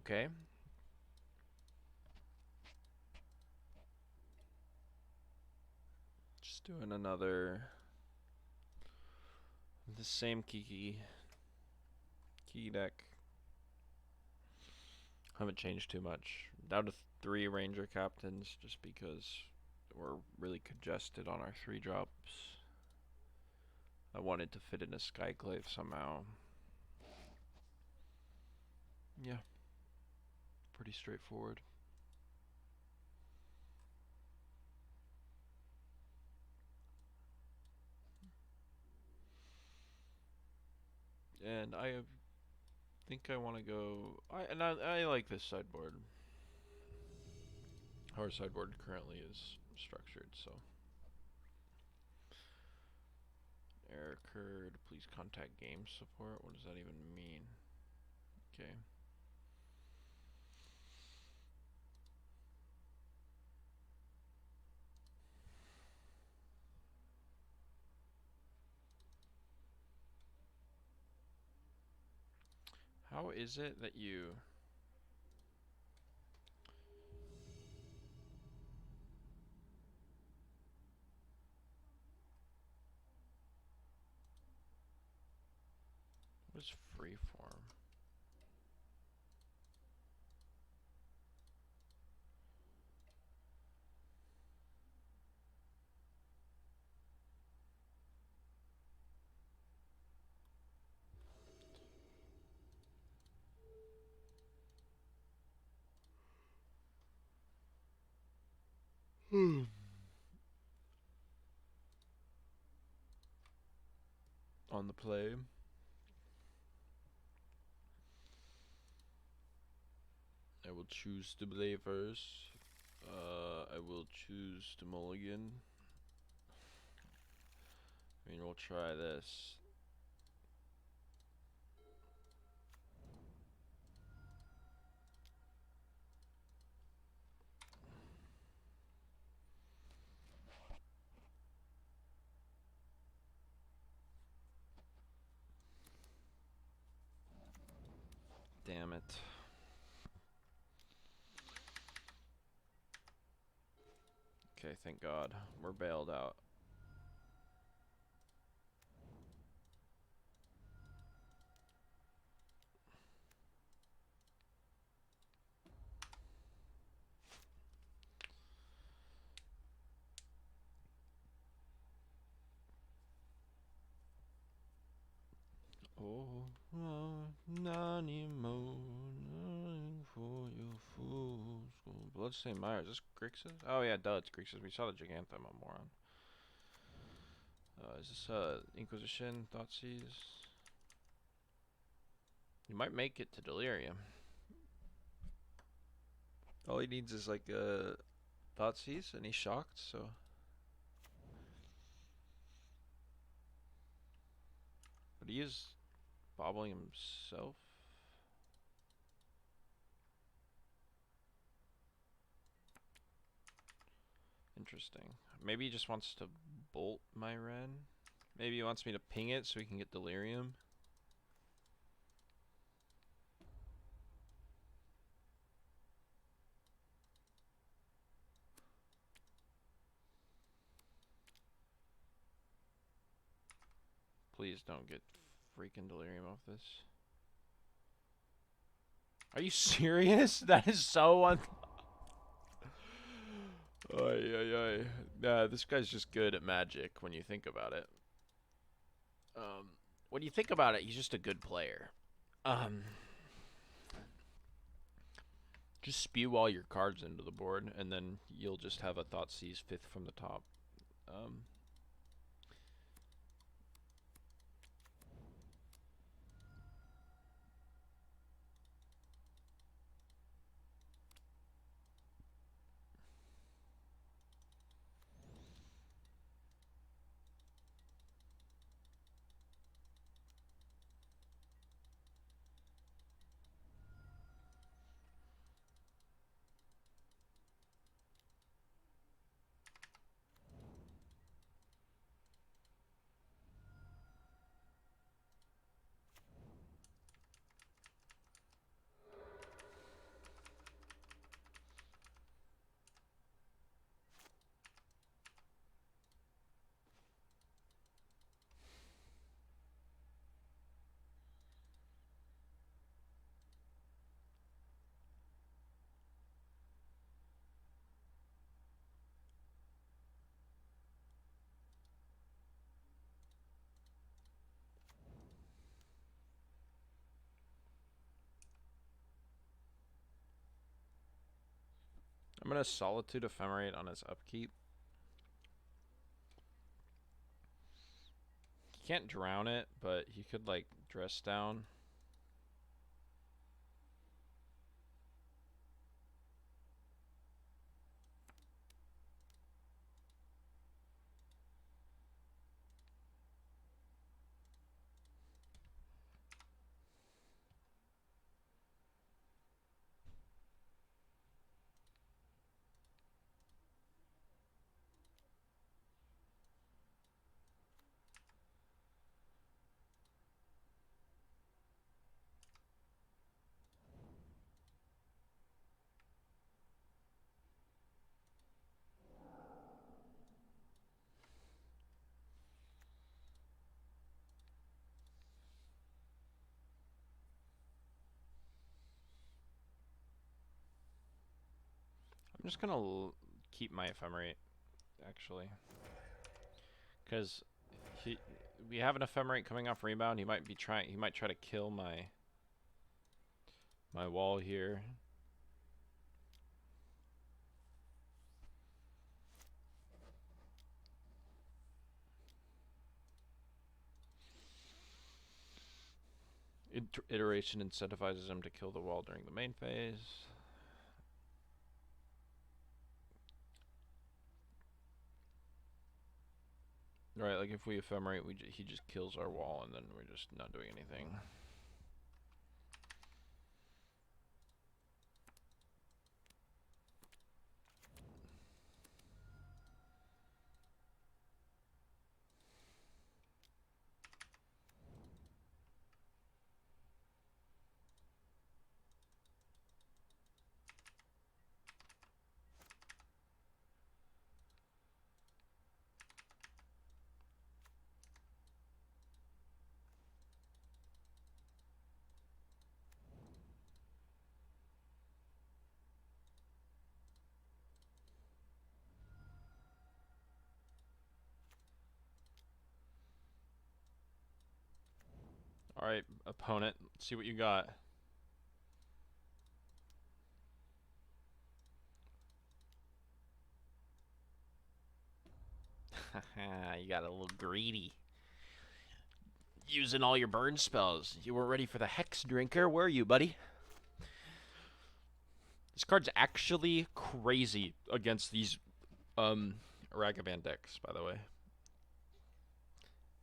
Okay. Just doing another the same Kiki deck. Haven't changed too much. Down to 3 Ranger Captains just because we're really congested on our 3 drops. I wanted to fit in a Skyclave somehow. Yeah, pretty straightforward. And I think I want to go. I like this sideboard. How our sideboard currently is structured, so. Error occurred. Please contact game support. What does that even mean? Okay. How is it that you... What is freeform? On the play. I will choose to play first. I will choose to mulligan. I mean, we'll try this. Damn it. Okay, thank God. We're bailed out. Oh, not anymore. Nothing for your fools. Bloodstained Mire. Is this Grixis? Oh, yeah, duh, it's Grixis. We saw the Gigantha, I'm a moron. Is this Inquisition? Thoughtseize? You might make it to Delirium. All he needs is like a Thoughtseize, and he's shocked, so. But he is bobbling himself. Interesting. Maybe he just wants to bolt my Wrenn. Maybe he wants me to ping it so he can get Delirium. Please don't get freaking Delirium off this. Are you serious? That is so Ay, ay, ay. Nah, this guy's just good at magic when you think about it. When you think about it, he's just a good player. Just spew all your cards into the board, and then you'll just have a Thoughtseize 5th from the top. Um, I'm gonna Solitude Ephemerate on his upkeep. He can't drown it, but he could like dress down. I'm just gonna keep my Ephemerate, actually. Because we have an Ephemerate coming off rebound. He might try to kill my wall here. Iteration incentivizes him to kill the wall during the main phase. Right, like if we Ephemerate, he just kills our wall, and then we're just not doing anything. Alright, opponent, let's see what you got. You got a little greedy. Using all your burn spells. You weren't ready for the Hex Drinker, were you, buddy? This card's actually crazy against these Ragavan decks, by the way.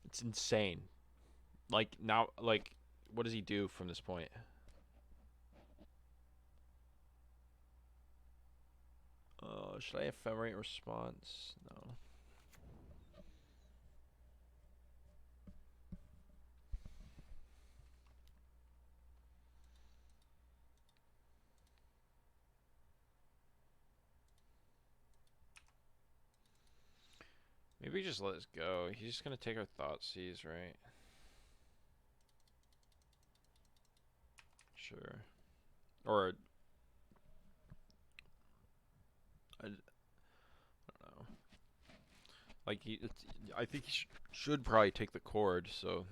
It's insane. Like, now, like, what does he do from this point? Should I Ephemerate response? No. Maybe just let us go. He's just gonna take our Thoughtseize, right? Sure. Or I don't know. Like I think he should probably take the Chord. So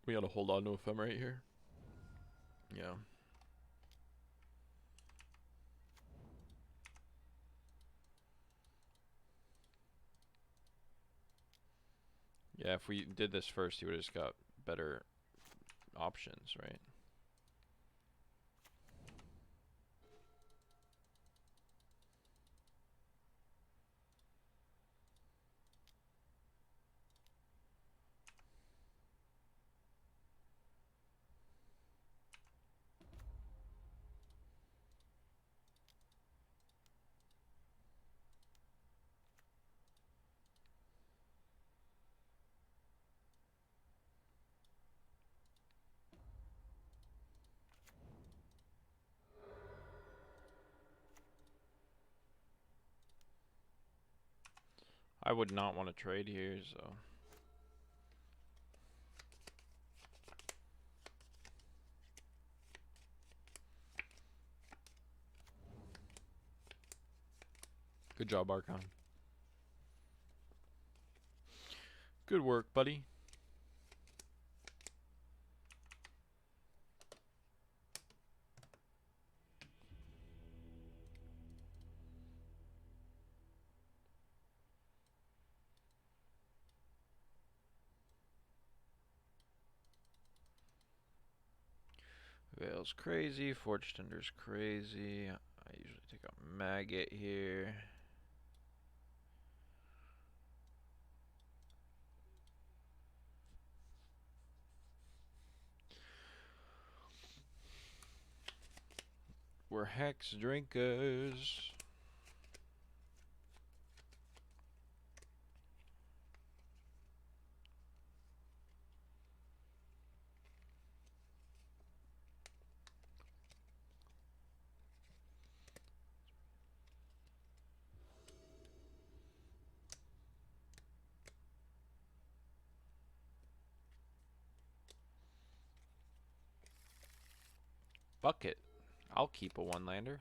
we gotta hold on to Ephemerate here. Yeah. Yeah, if we did this first, he would have just got better options, right? I would not want to trade here, so. Good job, Archon. Good work, buddy. Veil's crazy. Forge Tender's crazy. I usually take a Maggot here. We're Hex drinkers. Fuck it. I'll keep a one-lander.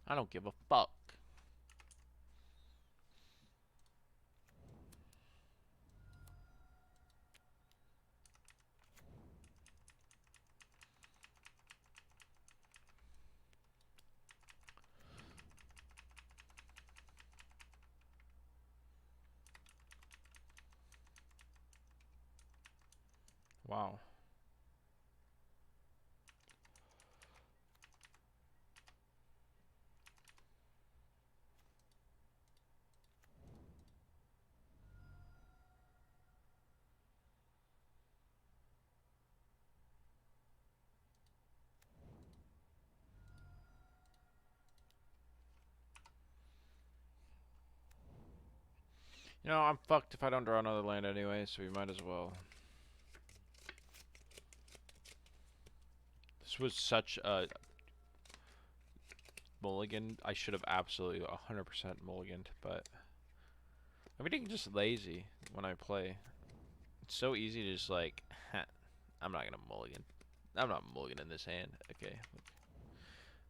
I don't give a fuck. Wow. You know, I'm fucked if I don't draw another land anyway, so we might as well. This was such a mulligan. I should have absolutely 100% mulliganed, but I'm getting just lazy when I play. It's so easy to just like, I'm not gonna mulligan. I'm not mulliganing this hand. Okay.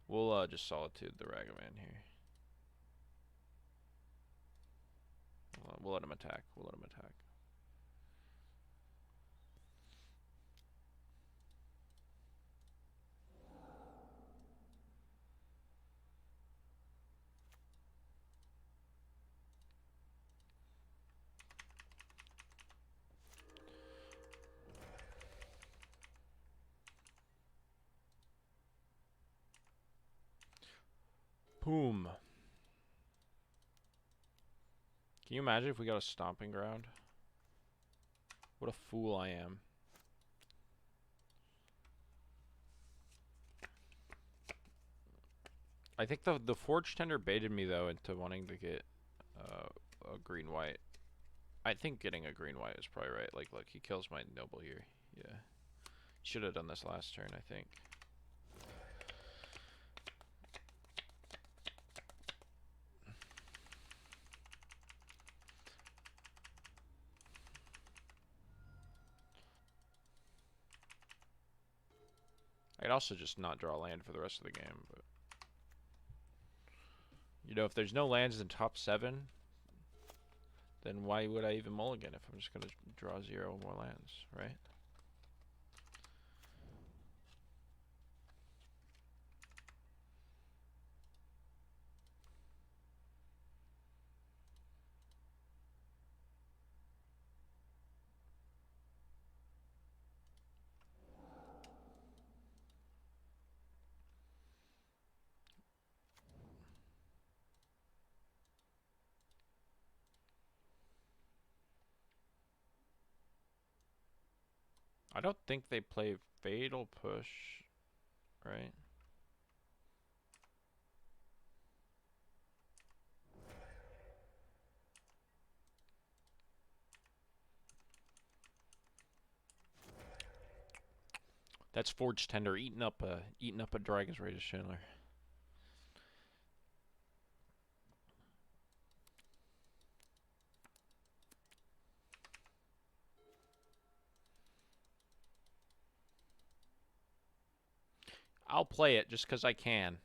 We'll just Solitude the Ragavan here. We'll let him attack. We'll let him attack. Boom. Can you imagine if we got a Stomping Ground? What a fool I am. I think the Forge Tender baited me though into wanting to get a green-white. I think getting a green-white is probably right. Like, look, he kills my Noble here. Yeah. Should have done this last turn, I think. I could also just not draw land for the rest of the game, but you know, if there's no lands in top 7, then why would I even mulligan if I'm just gonna draw 0 more lands, right? I don't think they play Fatal Push, right? That's Forge Tender eating up a Dragon's Rage Chandler. I'll play it just because I can.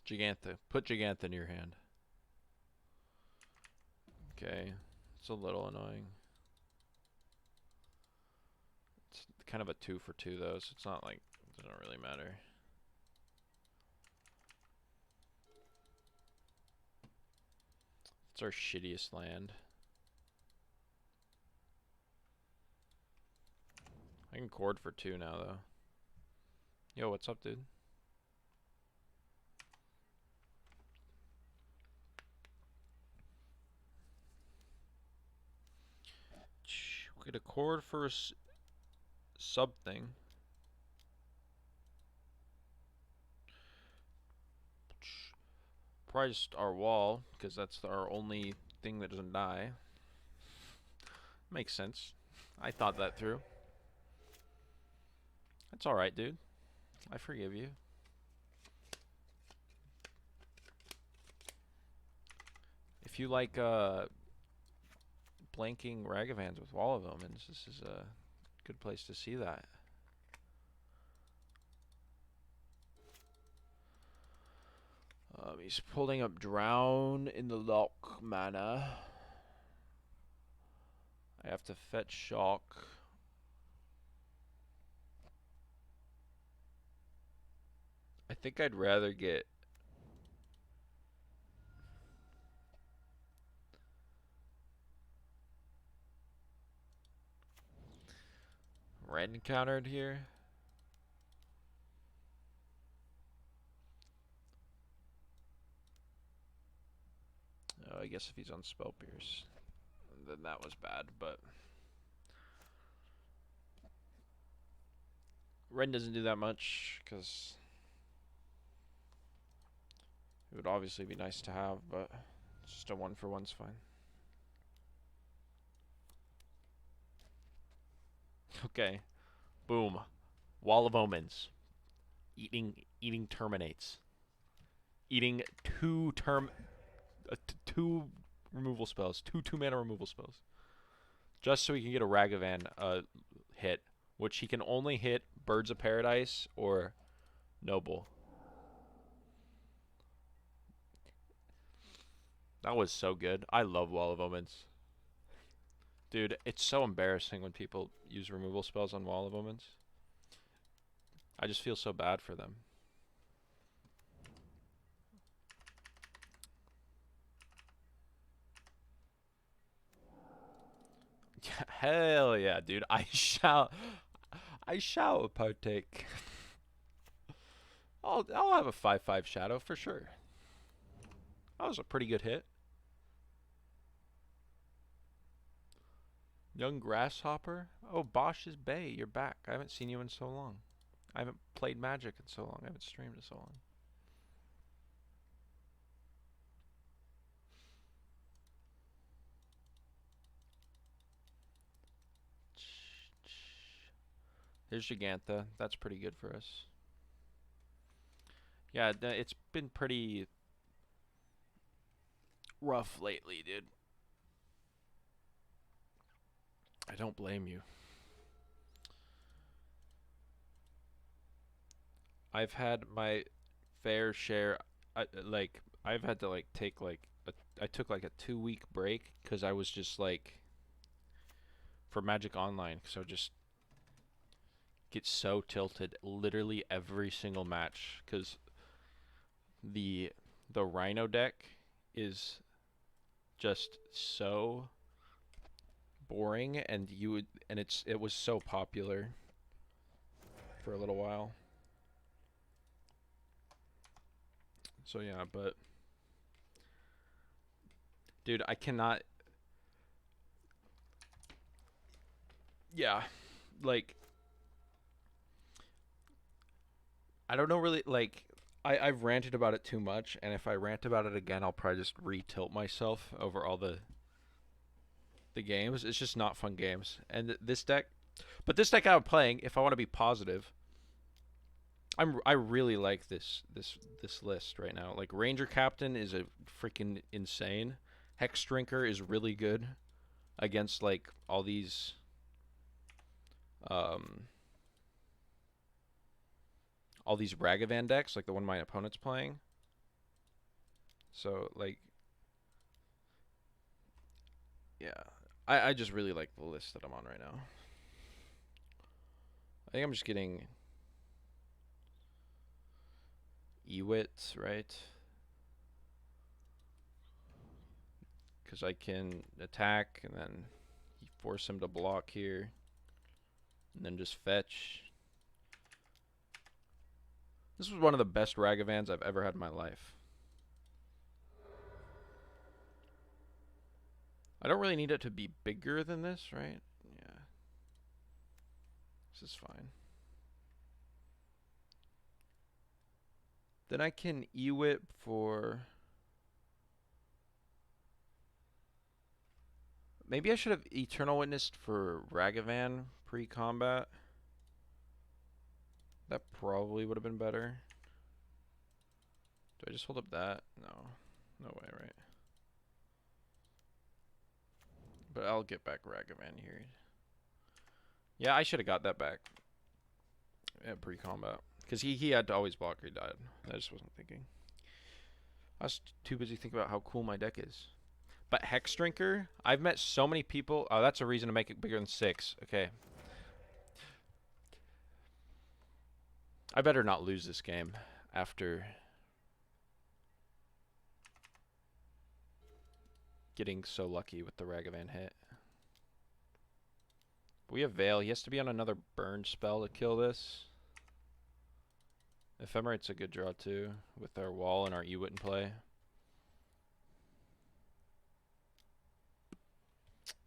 Gigantha. Put Gigantha in your hand. Okay. It's a little annoying. It's kind of a 2 for 2 though, so it's not like, it doesn't really matter. It's our shittiest land. I can Chord for 2 now though. Yo, what's up, dude? We'll get a Chord for something. Probably just our wall, because that's our only thing that doesn't die. Makes sense. I thought that through. That's alright, dude. I forgive you. If you like blanking Ragavans with Wall of Omens, this is a good place to see that. He's pulling up Drown in the Lock mana. I have to fetch Shock. I think I'd rather get Wrenn countered here. Oh, I guess if he's on Spell Pierce, then that was bad, but Wrenn doesn't do that much, because it would obviously be nice to have, but just a 1-for-1's fine. Okay. Boom. Wall of Omens. Eating terminates. Eating two removal spells. Two 2-mana removal spells. Just so he can get a Ragavan hit, which he can only hit Birds of Paradise or Noble. That was so good. I love Wall of Omens. Dude, it's so embarrassing when people use removal spells on Wall of Omens. I just feel so bad for them. Yeah, hell yeah, dude. I shall partake. I'll have a 5/5 shadow for sure. That was a pretty good hit. Young Grasshopper. Oh, Bosch's Bay, you're back. I haven't seen you in so long. I haven't played Magic in so long. I haven't streamed in so long. Here's Gigantha. That's pretty good for us. Yeah, it's been pretty rough lately, dude. I don't blame you. I've had my fair share. I've had to take I took like a 2-week break because I was just like for Magic Online, so just get so tilted literally every single match because the Rhino deck is just so boring, and it was so popular for a little while. So yeah, but dude, I cannot. Yeah, like I don't know really like I've ranted about it too much, and if I rant about it again, I'll probably just re-tilt myself over all the games. It's just not fun games. And this deck, but this deck I'm playing, if I want to be positive, I really like this list right now. Like Ranger Captain is a freaking insane. Hex Drinker is really good against like all these Ragavan decks, like the one my opponent's playing. So like, yeah, I just really like the list that I'm on right now. I think I'm just getting Ewits, right? Because I can attack and then force him to block here, and then just fetch. This was one of the best Ragavans I've ever had in my life. I don't really need it to be bigger than this, right? Yeah. This is fine. Then I can Ewit for... Maybe I should have Eternal Witnessed for Ragavan pre-combat. That probably would have been better. Do I just hold up that? No. No way, right? But I'll get back Ragavan here. Yeah, I should have got that back at pre-combat. Because he had to always block or he died. I just wasn't thinking. I was too busy thinking about how cool my deck is. But Hex Drinker, I've met so many people. Oh, that's a reason to make it bigger than 6. Okay. I better not lose this game after getting so lucky with the Ragavan hit. We have Veil. He has to be on another burn spell to kill this. Ephemerate's a good draw too, with our wall and our Ewit in play.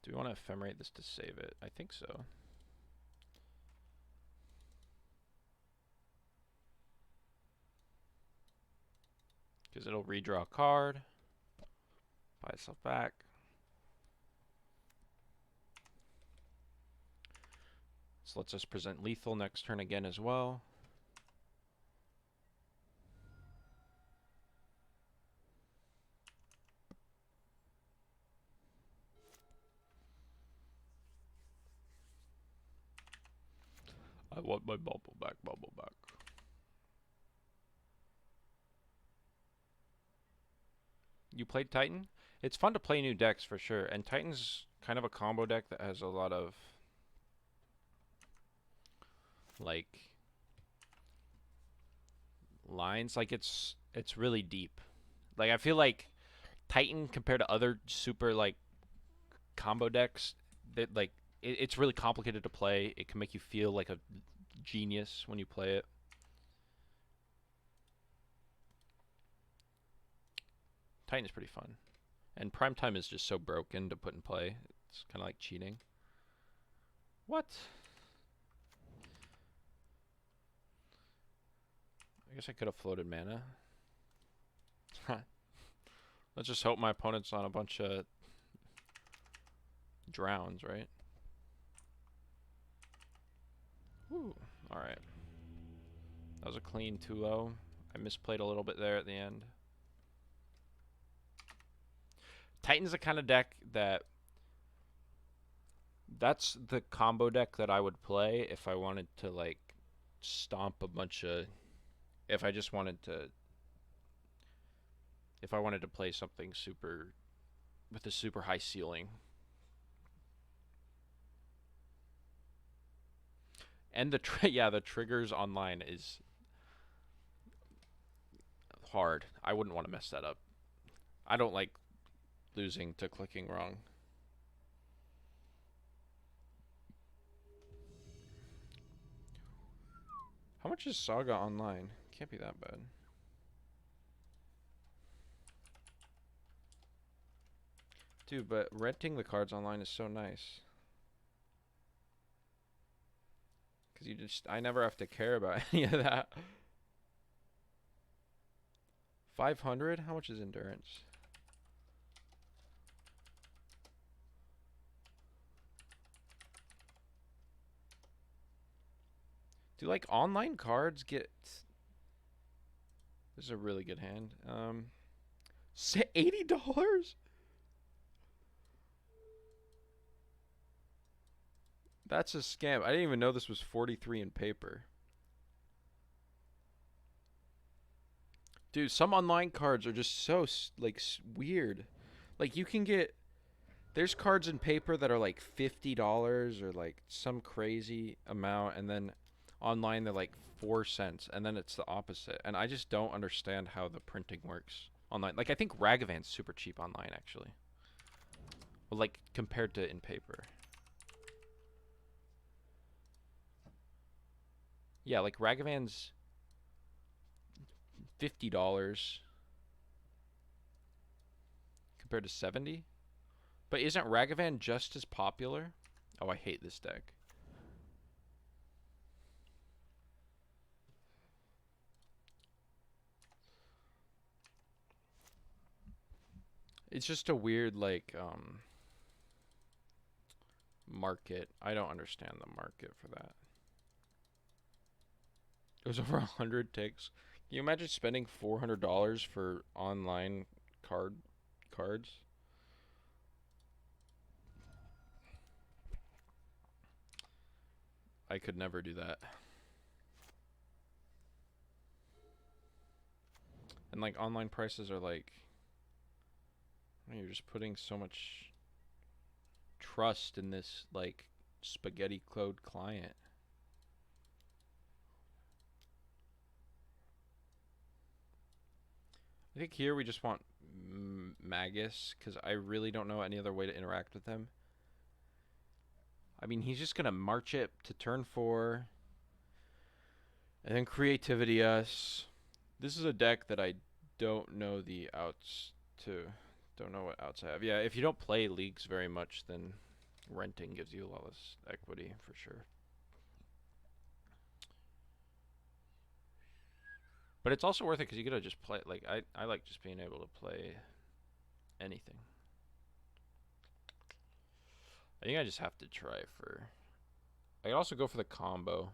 Do we want to Ephemerate this to save it? I think so. Because it'll redraw a card. Buy itself back. This lets us present lethal next turn again as well. I want my bubble back, bubble back. You played Titan? It's fun to play new decks for sure. And Titan's kind of a combo deck that has a lot of like lines. Like it's really deep. Like I feel like Titan compared to other super like combo decks that like it's really complicated to play. It can make you feel like a genius when you play it. Titan is pretty fun. And Prime Time is just so broken to put in play. It's kind of like cheating. What? I guess I could have floated mana. Let's just hope my opponent's on a bunch of drowns, right? Ooh, alright. That was a clean 2-0. I misplayed a little bit there at the end. Titan's the kind of deck that... That's the combo deck that I would play if I wanted to, like, stomp a bunch of... If I just wanted to... If I wanted to play something super... With a super high ceiling. And the the triggers online is hard. I wouldn't want to mess that up. I don't like losing to clicking wrong. How much is Saga online? Can't be that bad. Dude, but renting the cards online is so nice. Because I never have to care about any of that. 500? How much is endurance? Do like online cards get... This is a really good hand. $80? That's a scam. I didn't even know this was 43 in paper. Dude, some online cards are just so like weird. Like you can get there's cards in paper that are like $50 or like some crazy amount, and then online they're like 4 cents, and then it's the opposite. And I just don't understand how the printing works online. Like I think Ragavan's super cheap online actually. Well, like compared to in paper. Yeah, like Ragavan's $50 compared to 70. But isn't Ragavan just as popular? Oh, I hate this deck. It's just a weird like market. I don't understand the market for that. It was over 100 ticks. Can you imagine spending $400 for online cards? I could never do that. And like online prices are like, you're just putting so much trust in this like spaghetti code client. I think here we just want Magus because I really don't know any other way to interact with him. I mean, he's just gonna march it to turn 4, and then creativity us. This is a deck that I don't know the outs to. Don't know what outs I have. Yeah, if you don't play leagues very much, then renting gives you a lot less equity for sure. But it's also worth it because you get to just play. Like I like just being able to play anything. I think I just have to try for. I could also go for the combo.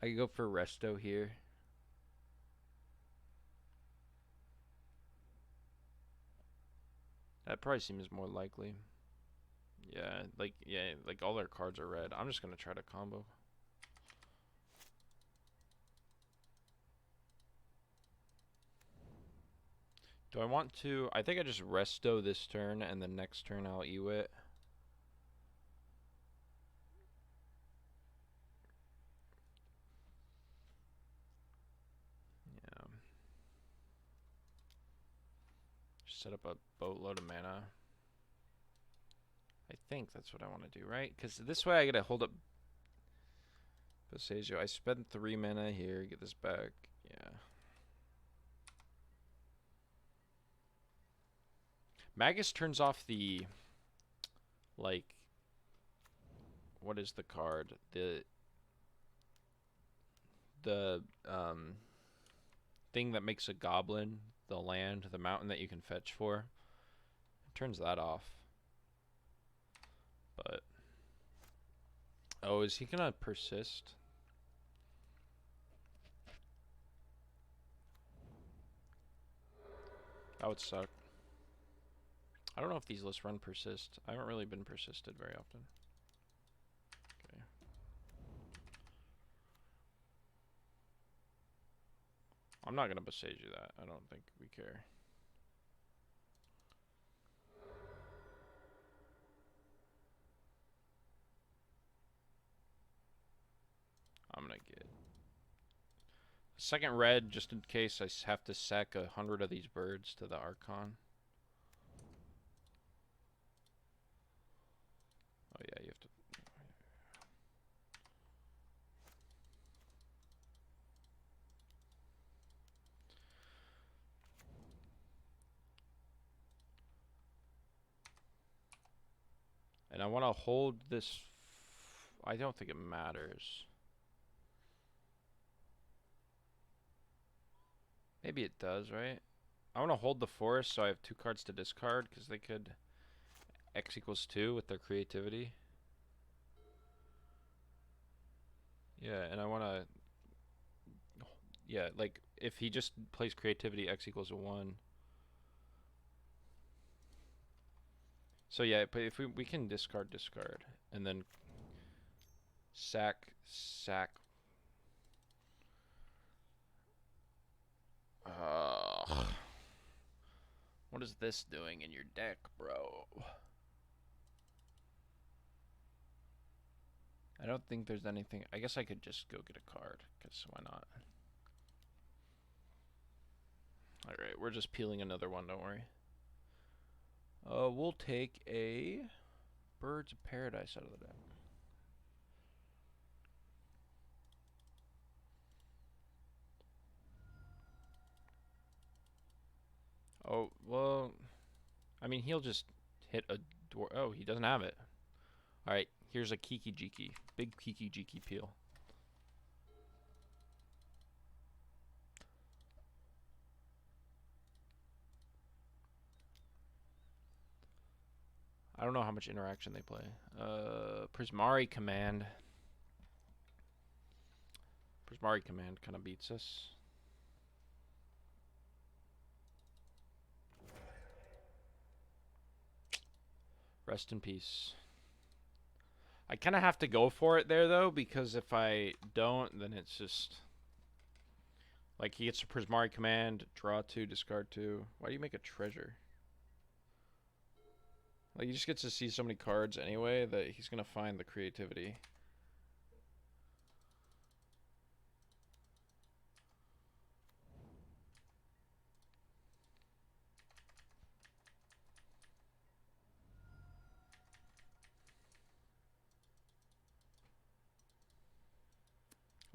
I could go for Resto here. That probably seems more likely. Yeah, like all their cards are red. I'm just gonna try to combo. Do I want to? I think I just Resto this turn, and the next turn I'll Ewit. Yeah. Just set up a boatload of mana. I think that's what I want to do, right? Because this way I get to hold up Boseiju. I spend 3 mana here, get this back. Yeah. Magus turns off the, like, what is the card? The thing that makes a goblin, the land, the mountain that you can fetch for. It turns that off. But oh, is he gonna persist? That would suck. I don't know if these lists run persist. I haven't really been persisted very often. Okay. I'm not gonna Boseiju that. I don't think we care. I'm gonna get second red just in case I have to sack 100 of these birds to the Archon. Oh yeah, you have to. And I want to hold this. I don't think it matters. Maybe it does, right? I want to hold the forest so I have 2 cards to discard because they could X equals 2 with their creativity. Yeah, and I want to. Yeah, like if he just plays creativity, X equals 1. So yeah, but if we can discard, and then sack. What is this doing in your deck, bro? I don't think there's anything. I guess I could just go get a card, because why not? Alright, we're just peeling another one, don't worry. We'll take a Birds of Paradise out of the deck. Oh, well, I mean, he'll just hit a door. Oh, he doesn't have it. Alright, here's a Kiki Jiki. Big Kiki Jiki peel. I don't know how much interaction they play. Prismari Command. Prismari Command kind of beats us. Rest in peace. I kind of have to go for it there, though, because if I don't, then it's just... Like, he gets a Prismari Command, draw 2, discard 2. Why do you make a treasure? Like, he just gets to see so many cards anyway that he's going to find the creativity.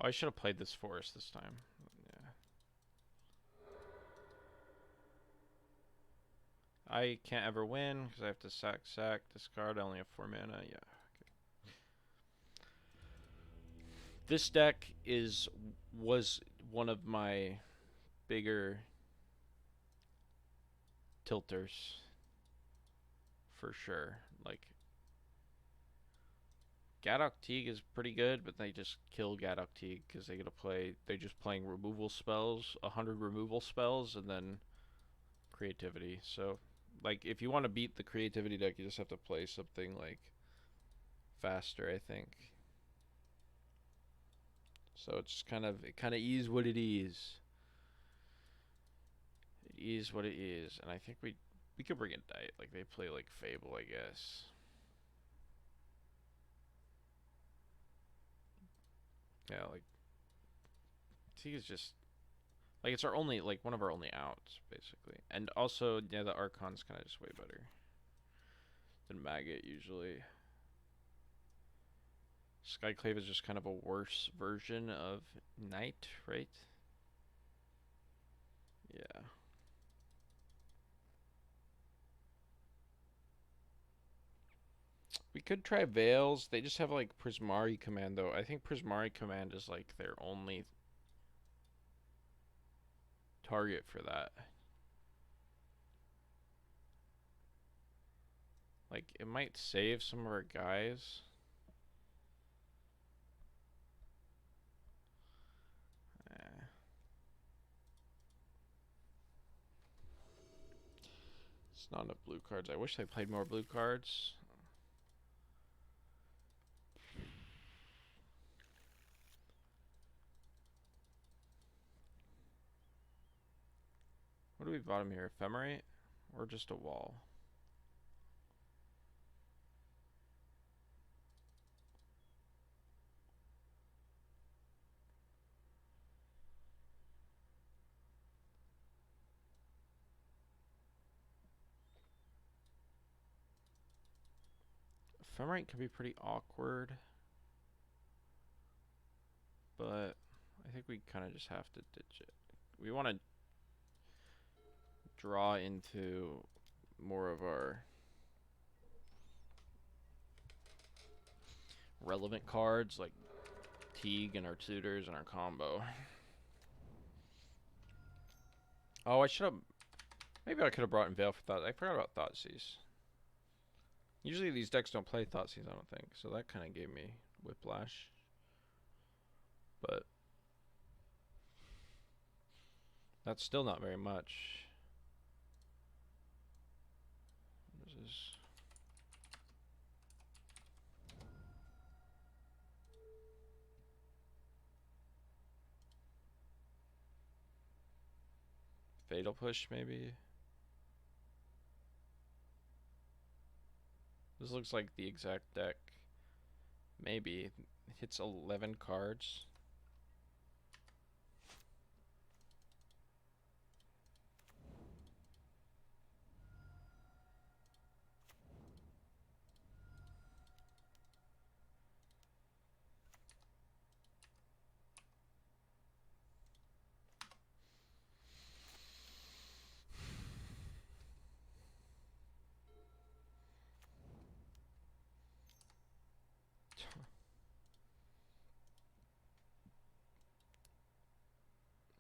Oh, I should have played this forest this time. Yeah. I can't ever win because I have to sack, discard. I only have 4 mana. Yeah. Okay. This deck was one of my bigger tilters for sure. Like, Gadok Teague is pretty good, but they just kill Gadok Teague because they get to play. They're just playing removal spells, 100 removal spells, and then creativity. So, like, if you want to beat the creativity deck, you just have to play something like faster, I think. So it's kind of is what it is. It is what it is, and I think we could bring it diet. Like, they play like Fable, I guess. Yeah, like, Teague is just like, it's our only, like, one of our only outs, basically. And also, yeah, the Archon's kind of just way better than Maggot, usually. Skyclave is just kind of a worse version of Knight, right? Yeah. We could try Veils. They just have, like, Prismari Command, though. I think Prismari Command is, like, their only target for that. Like, it might save some of our guys. It's not enough blue cards. I wish I played more blue cards. What do we bottom here? Ephemerate? Or just a wall? Ephemerate can be pretty awkward. But I think we kind of just have to ditch it. We want to draw into more of our relevant cards, like Teague and our tutors and our combo. Oh, I should have... Maybe I could have brought in Veil for Thought. I forgot about Thoughtseize. Usually these decks don't play Thoughtseize, I don't think. So that kind of gave me whiplash. But that's still not very much. What is this? Fatal Push, maybe? This looks like the exact deck. Maybe. It hits 11 cards.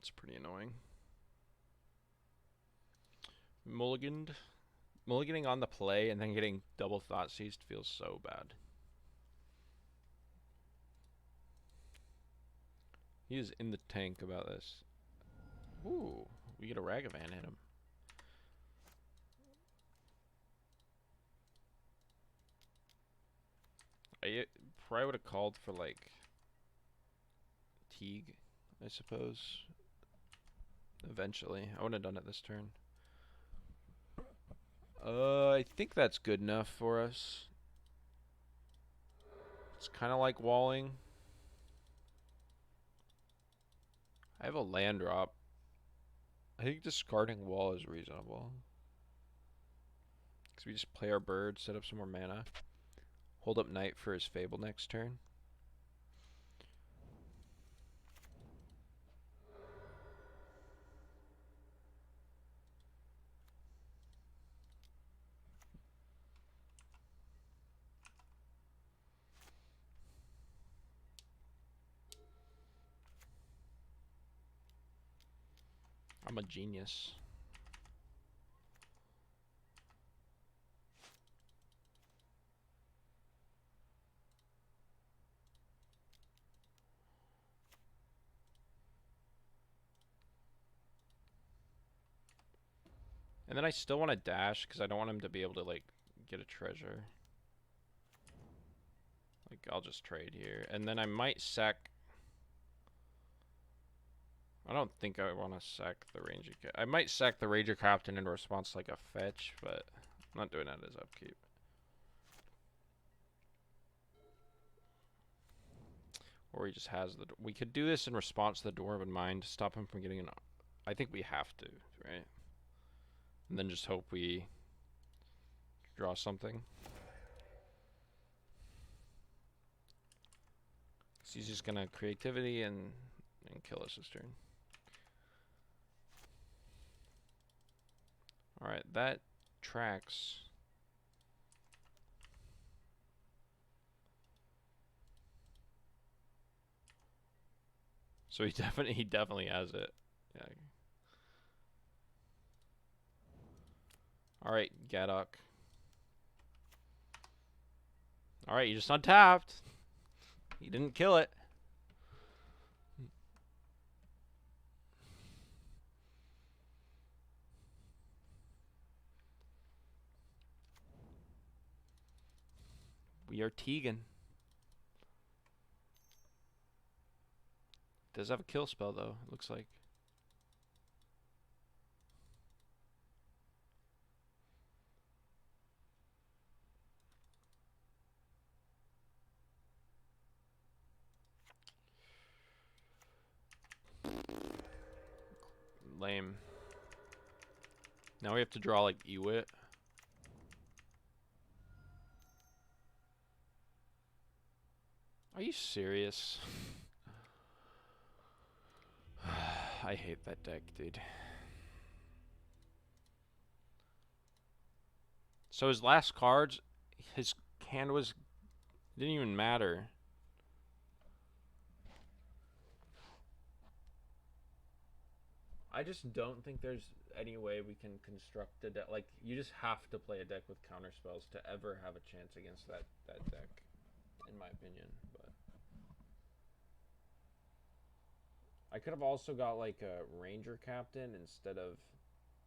It's pretty annoying. Mulliganing on the play and then getting double thought seized feels so bad. He is in the tank about this. Ooh, we get a Ragavan hit him. I probably would have called for like Teague, I suppose. Eventually, I wouldn't have done it this turn. I think that's good enough for us. It's kind of like walling. I have a land drop. I think discarding wall is reasonable. Because we just play our bird, set up some more mana. Hold up Knight for his Fable next turn. I'm a genius. And then I still want to dash because I don't want him to be able to like get a treasure. Like I'll just trade here. And then I might sack. I don't think I want to sack the Ranger. I might sack the Ranger Captain in response to like a fetch, but I'm not doing that as upkeep. Or he just has the. We could do this in response to the Dwarven Mind to stop him from getting an. I think we have to, right? And then just hope we draw something. So he's just gonna creativity and kill us this turn. Alright, that tracks. So he definitely has it. Yeah. Alright, Gadok. Alright, you just untapped. He didn't kill it. We are Tegan. Does have a kill spell though, it looks like. Lame. Now we have to draw like Ewit. Are you serious? I hate that deck, dude. So his last cards, his hand was didn't even matter. I just don't think there's any way we can construct a deck. Like, you just have to play a deck with counter spells to ever have a chance against that deck, in my opinion. But I could have also got like a Ranger Captain instead of.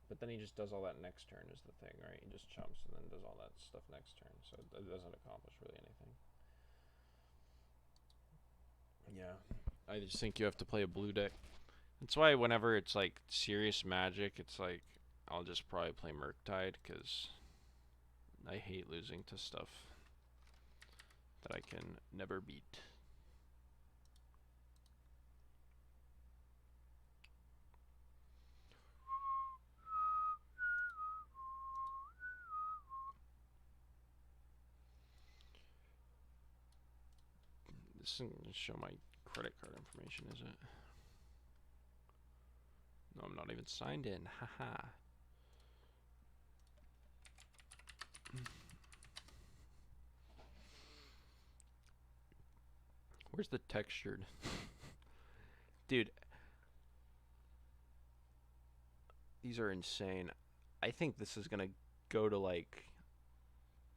But then he just does all that next turn is the thing, right? He just chumps and then does all that stuff next turn. So it doesn't accomplish really anything. Yeah. I just think you have to play a blue deck That's why whenever it's like serious Magic, it's like I'll just probably play Murktide because I hate losing to stuff that I can never beat. This isn't going to show my credit card information, is it? No, I'm not even signed in. Haha. Where's the textured? Dude, these are insane. I think this is gonna go to like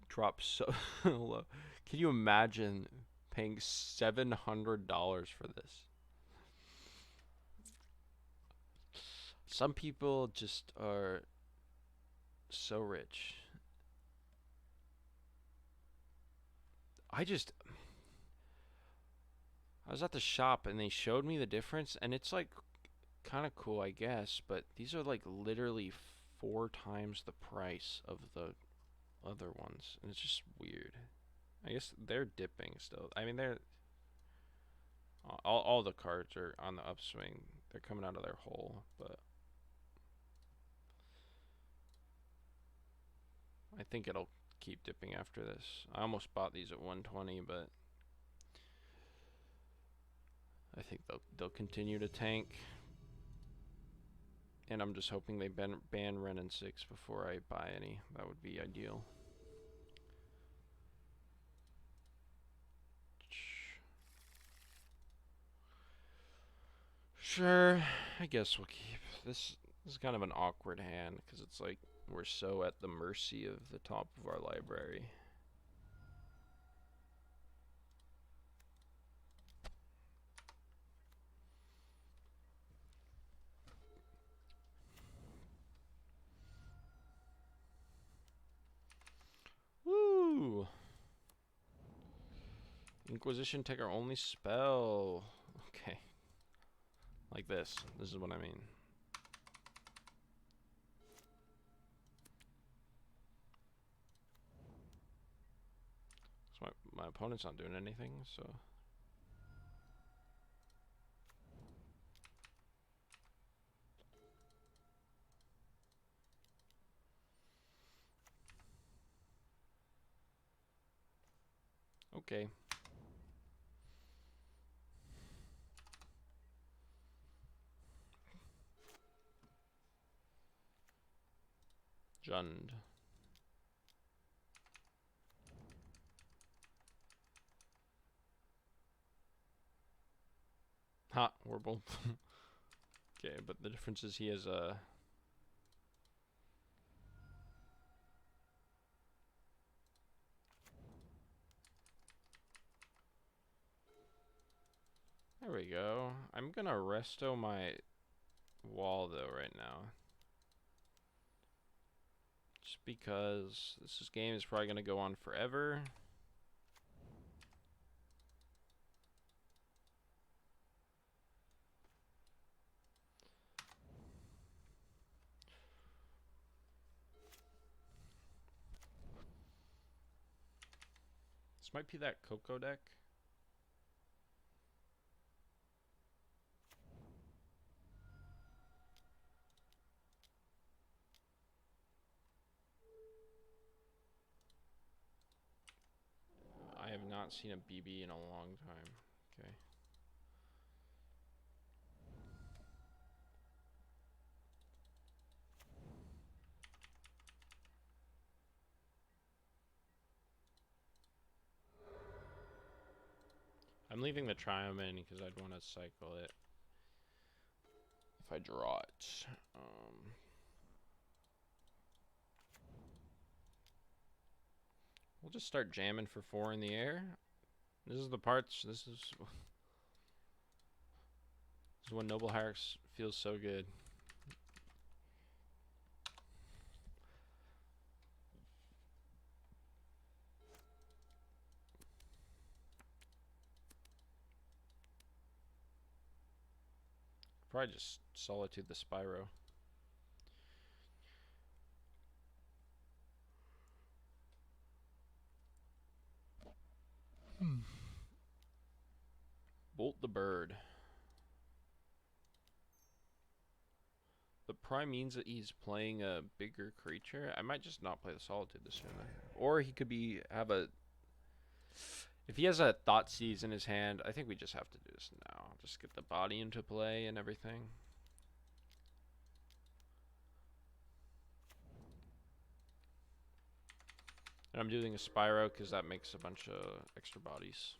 drop so low. Can you imagine paying $700 for this? Some people just are so rich. I was at the shop and they showed me the difference, and it's like kind of cool, I guess, but these are like literally 4 times the price of the other ones, and it's just weird. I guess they're dipping still. I mean, they're all the cards are on the upswing. They're coming out of their hole, but I think it'll keep dipping after this. I almost bought these at 120, but I think they'll continue to tank. And I'm just hoping they ban Wrenn and 6 before I buy any. That would be ideal. Sure, I guess we'll keep this. This is kind of an awkward hand because it's like we're so at the mercy of the top of our library. Woo! Inquisition, take our only spell. Okay. Like this. This is what I mean. So my opponent's not doing anything, so... Okay. Jund. Ha, Warble. Okay, but the difference is he has a... There we go. I'm gonna resto my wall though right now. Just because this game is probably gonna go on forever. This might be that Coco deck. I have not seen a BB in a long time. Okay. I'm leaving the Triumph in because I'd want to cycle it if I draw it. We'll just start jamming for 4 in the air. This is the parts. This is when Noble Hierarchs feels so good. probably just Solitude the Spyro. Bolt the Bird. The prime means that he's playing a bigger creature. I might just not play the Solitude this turn. Or he could have a... If he has a Thoughtseize in his hand, I think we just have to do this now. Just get the body into play and everything. And I'm doing a Spyro because that makes a bunch of extra bodies.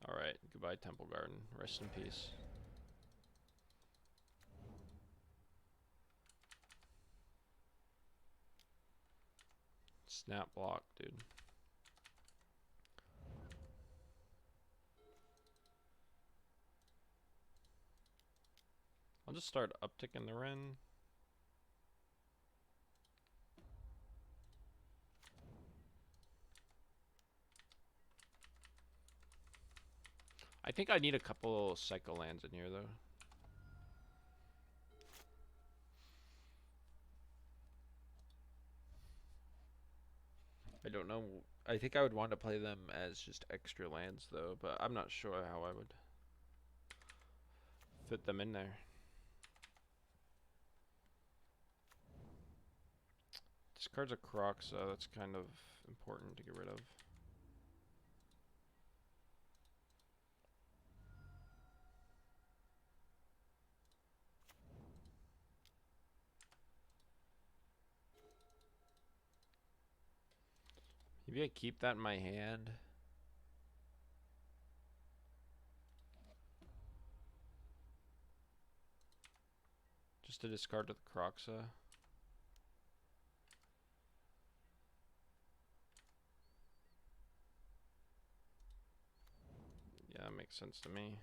Alright, goodbye Temple Garden. Rest in peace. Snap block, dude. I'll just start upticking the Wrenn. I think I need a couple Psycho lands in here, though. I don't know. I think I would want to play them as just extra lands, though, but I'm not sure how I would fit them in there. Discards a Croc, so that's kind of important to get rid of. Maybe I keep that in my hand. Just to discard to the Croxa. Yeah, that makes sense to me.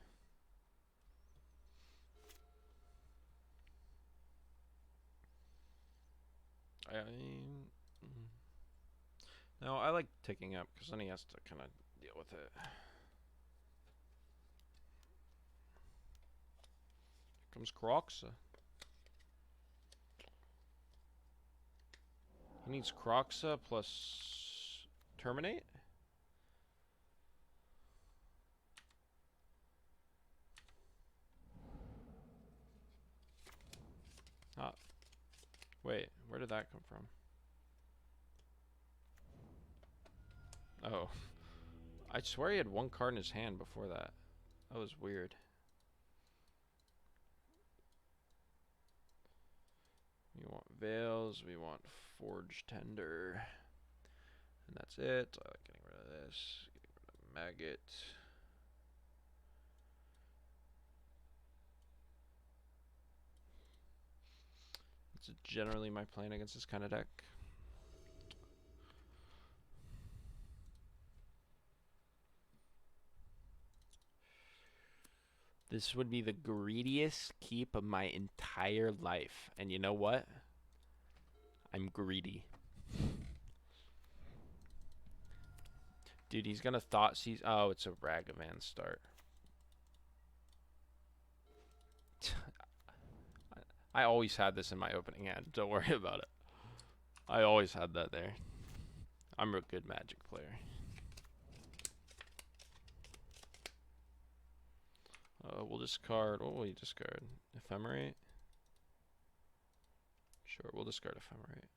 No, I like ticking up because then he has to kind of deal with it. Here comes Croxa. He needs Croxa plus Terminate. Ah. Wait, where did that come from? Oh. I swear he had one card in his hand before that. That was weird. We want Veils, we want Forge Tender. And that's it. I like getting rid of this. Getting rid of Maggot. That's generally my plan against this kind of deck. This would be the greediest keep of my entire life. And you know what? I'm greedy. Dude, he's gonna Thoughtseize. Oh, it's a Ragavan start. I always had this in my opening hand. Don't worry about it. I always had that there. I'm a good Magic player. We'll discard. What will you discard? Ephemerate? Sure, we'll discard Ephemerate.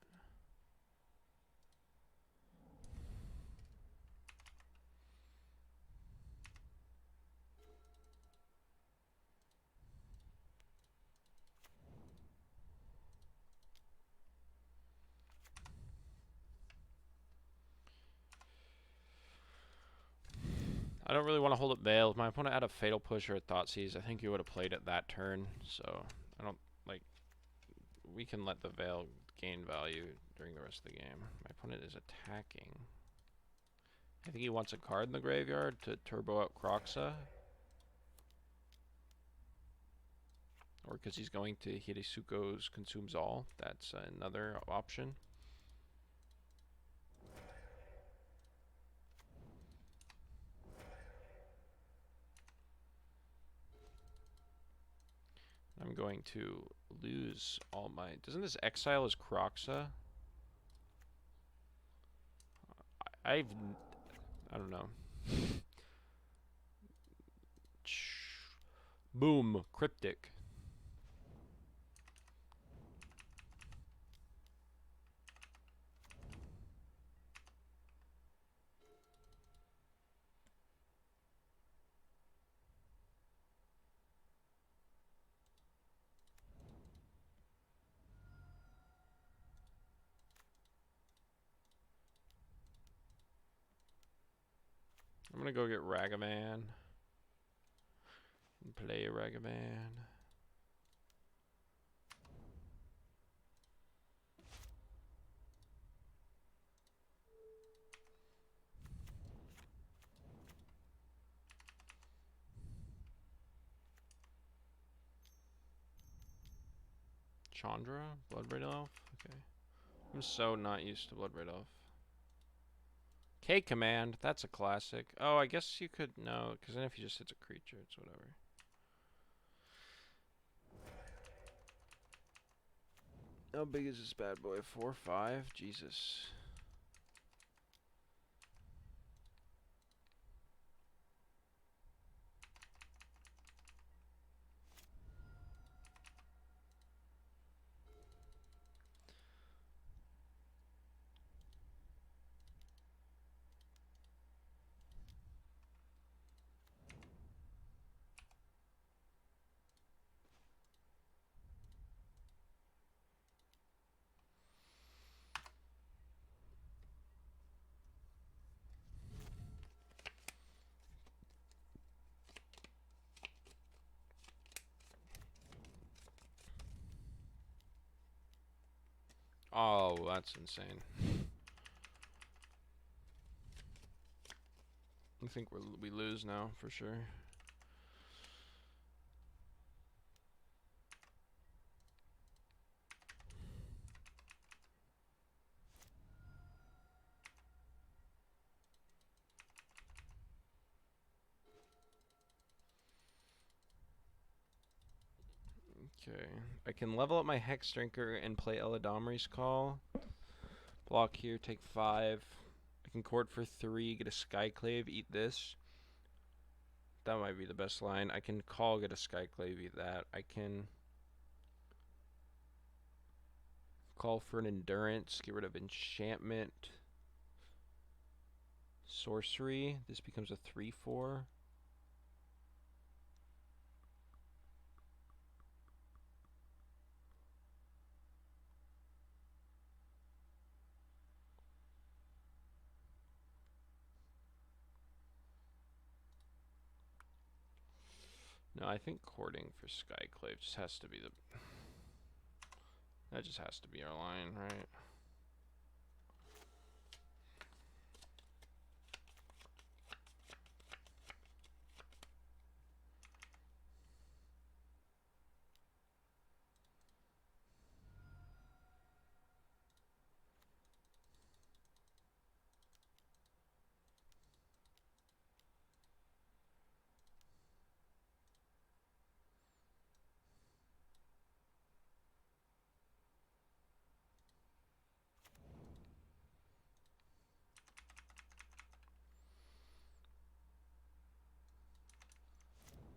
I don't really want to hold up Veil. If my opponent had a Fatal Push or a Thoughtseize, I think you would have played it that turn. So, I don't, like, we can let the Veil gain value during the rest of the game. My opponent is attacking. I think he wants a card in the graveyard to turbo out Croxa. Or because he's going to Hidesuko's Consumes All. That's another option. going to lose all my... Doesn't this exile as Croxa? I don't know. Boom. Cryptic. I'm gonna go get Ragavan. And play Ragavan. Chandra? Bloodbraid Elf? Okay. I'm so not used to Bloodbraid Elf. K command, that's a classic. Oh, I guess you could, no, because then if he just hits a creature, it's whatever. How big is this bad boy? 4-5? Jesus. Oh, that's insane. I think we lose now, for sure. Okay. I can level up my Hex Drinker and play Eladamri's Call. Block here, take 5. I can Chord for 3, get a Skyclave, eat this. That might be the best line. I can call, get a Skyclave, eat that. I can call for an Endurance, get rid of Enchantment. Sorcery, this becomes a 3-4. No, I think Chording for Skyclave just has to be the... That just has to be our line, right?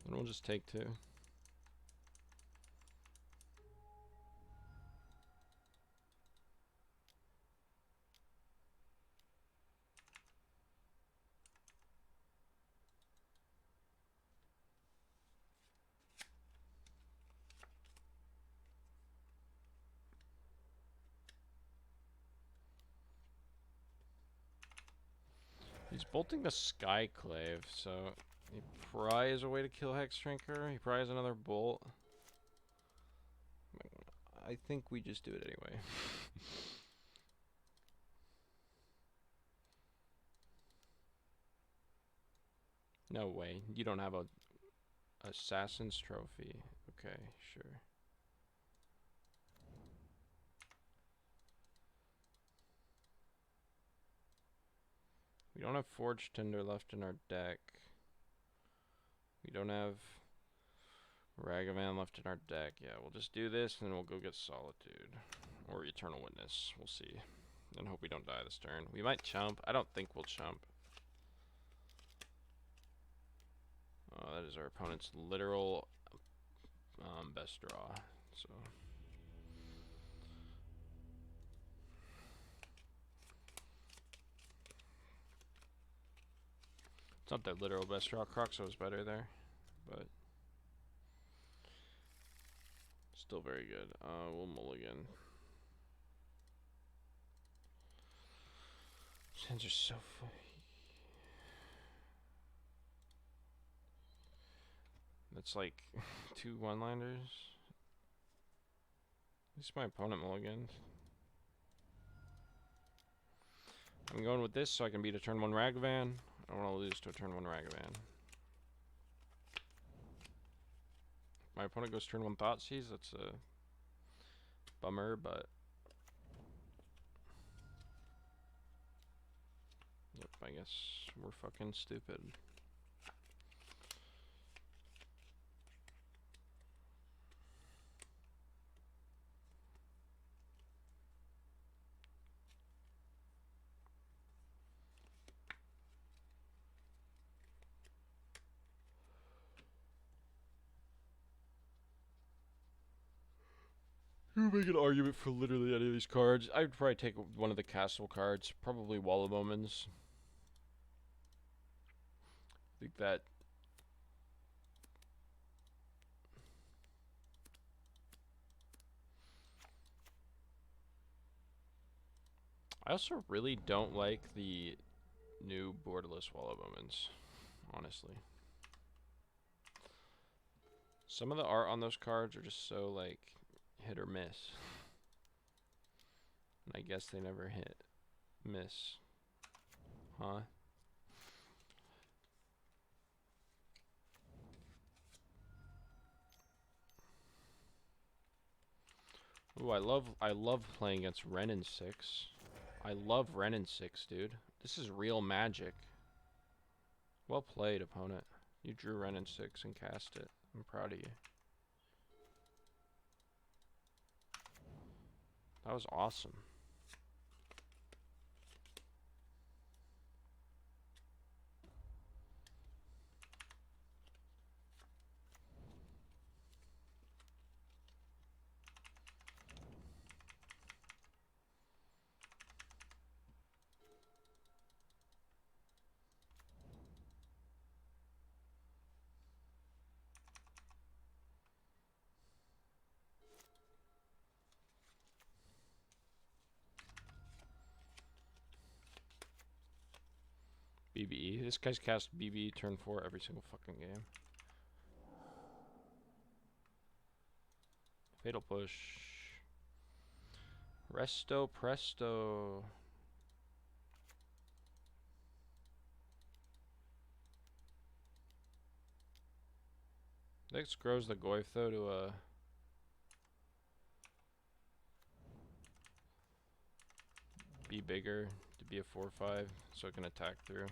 And we'll just take 2. He's bolting a Skyclave, so he probably has a way to kill Hex Drinker. He probably has another bolt. I think we just do it anyway. No way. You don't have a Assassin's Trophy. Okay, sure. We don't have Forge Tinder left in our deck. We don't have Ragavan left in our deck. Yeah, we'll just do this and then we'll go get Solitude. Or Eternal Witness. We'll see. And hope we don't die this turn. We might chump. I don't think we'll chump. That is our opponent's literal best draw. So it's not their literal best draw. Croxo was better there, but still very good. We'll mulligan. Hands are so funny. That's like 2 one-liners. At least my opponent mulligans. I'm going with this so I can beat a turn 1 Ragavan. I don't want to lose to a turn 1 Ragavan. My opponent goes turn 1 Thoughtseize. That's a bummer, but yep, I guess we're fucking stupid. You make an argument for literally any of these cards. I'd probably take one of the castle cards, probably Wall of Omens. I think that I also really don't like the new borderless Wall of Omens, honestly. Some of the art on those cards are just so like hit or miss. And I guess they never hit. Miss. Huh? Ooh, I love playing against Wrenn in 6. I love Wrenn in 6, dude. This is real magic. Well played, opponent. You drew Wrenn in 6 and cast it. I'm proud of you. That was awesome. BBE. This guy's cast BBE turn 4 every single fucking game. Fatal Push. Resto Presto. This grows the Goyf though to a be bigger, to be a 4/5, so it can attack through.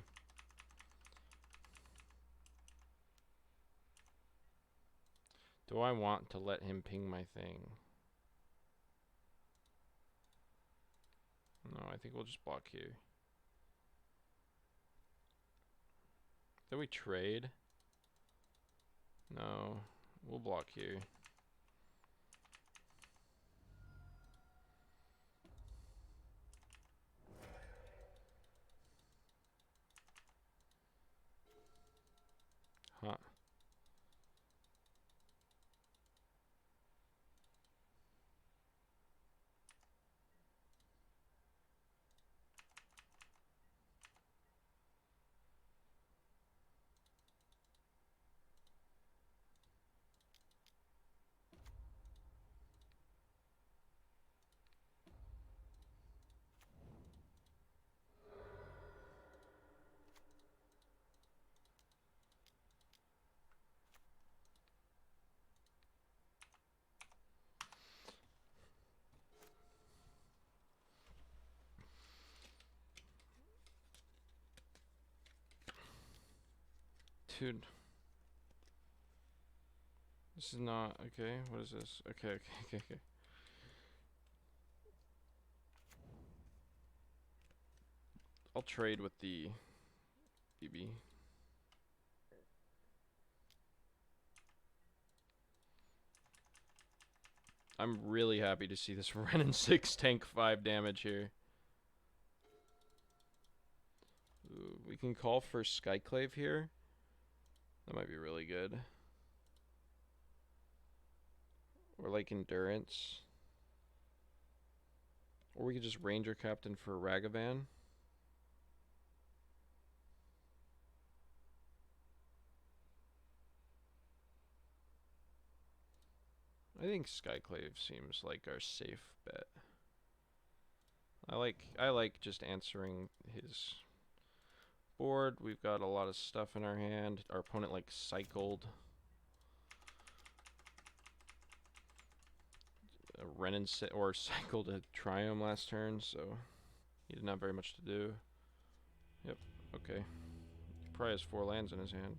Do I want to let him ping my thing? No, I think we'll just block here. Did we trade? No, we'll block here. Huh. Dude. This is not okay. What is this? Okay. I'll trade with the BB. I'm really happy to see this Wrenn and 6 tank 5 damage here. Ooh, we can call for Skyclave here. That might be really good. Or like Endurance. Or we could just Ranger Captain for Ragavan. I think Skyclave seems like our safe bet. I like just answering his board. We've got a lot of stuff in our hand. Our opponent like cycled a Wrenn and or cycled a Triome last turn, so he didn't have very much to do. Yep, okay. He probably has 4 lands in his hand.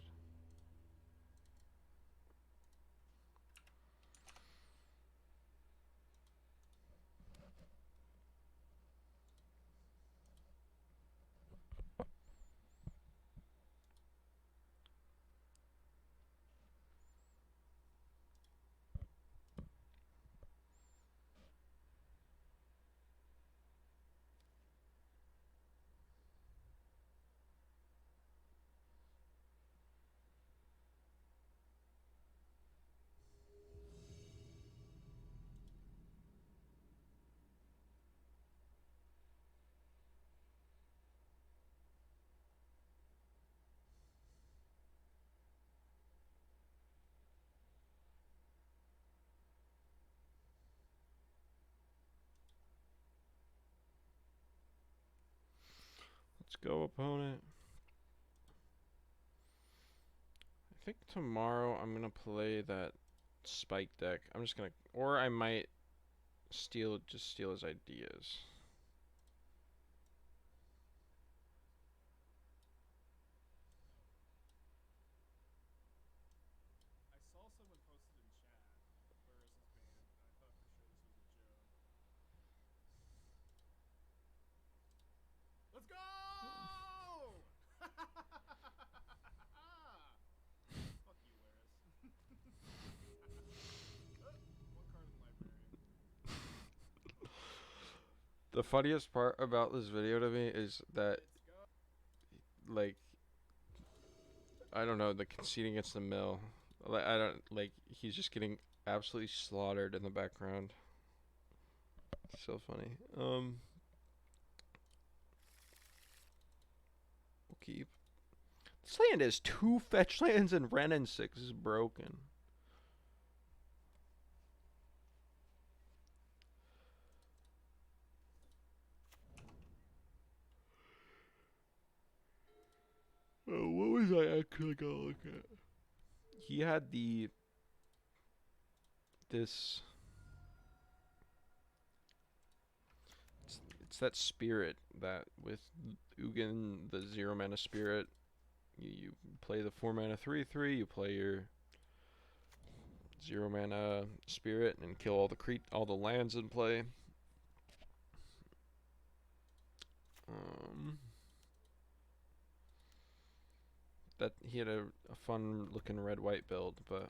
Let's go, opponent. I think tomorrow I'm gonna play that spike deck. I'm just gonna, or I might just steal his ideas. The funniest part about this video to me is that, like, I don't know, the conceding against the mill. Like, I don't, like, he's just getting absolutely slaughtered in the background. So funny. We'll keep. This land has 2 fetch lands and Wrenn and 6 is broken. Oh, what was I actually gonna look at? He had this. It's that spirit that with Ugin, the 0 mana spirit, you play the 4 mana 3/3. You play your 0 mana spirit and kill all the lands in play. That he had a fun looking red-white build, but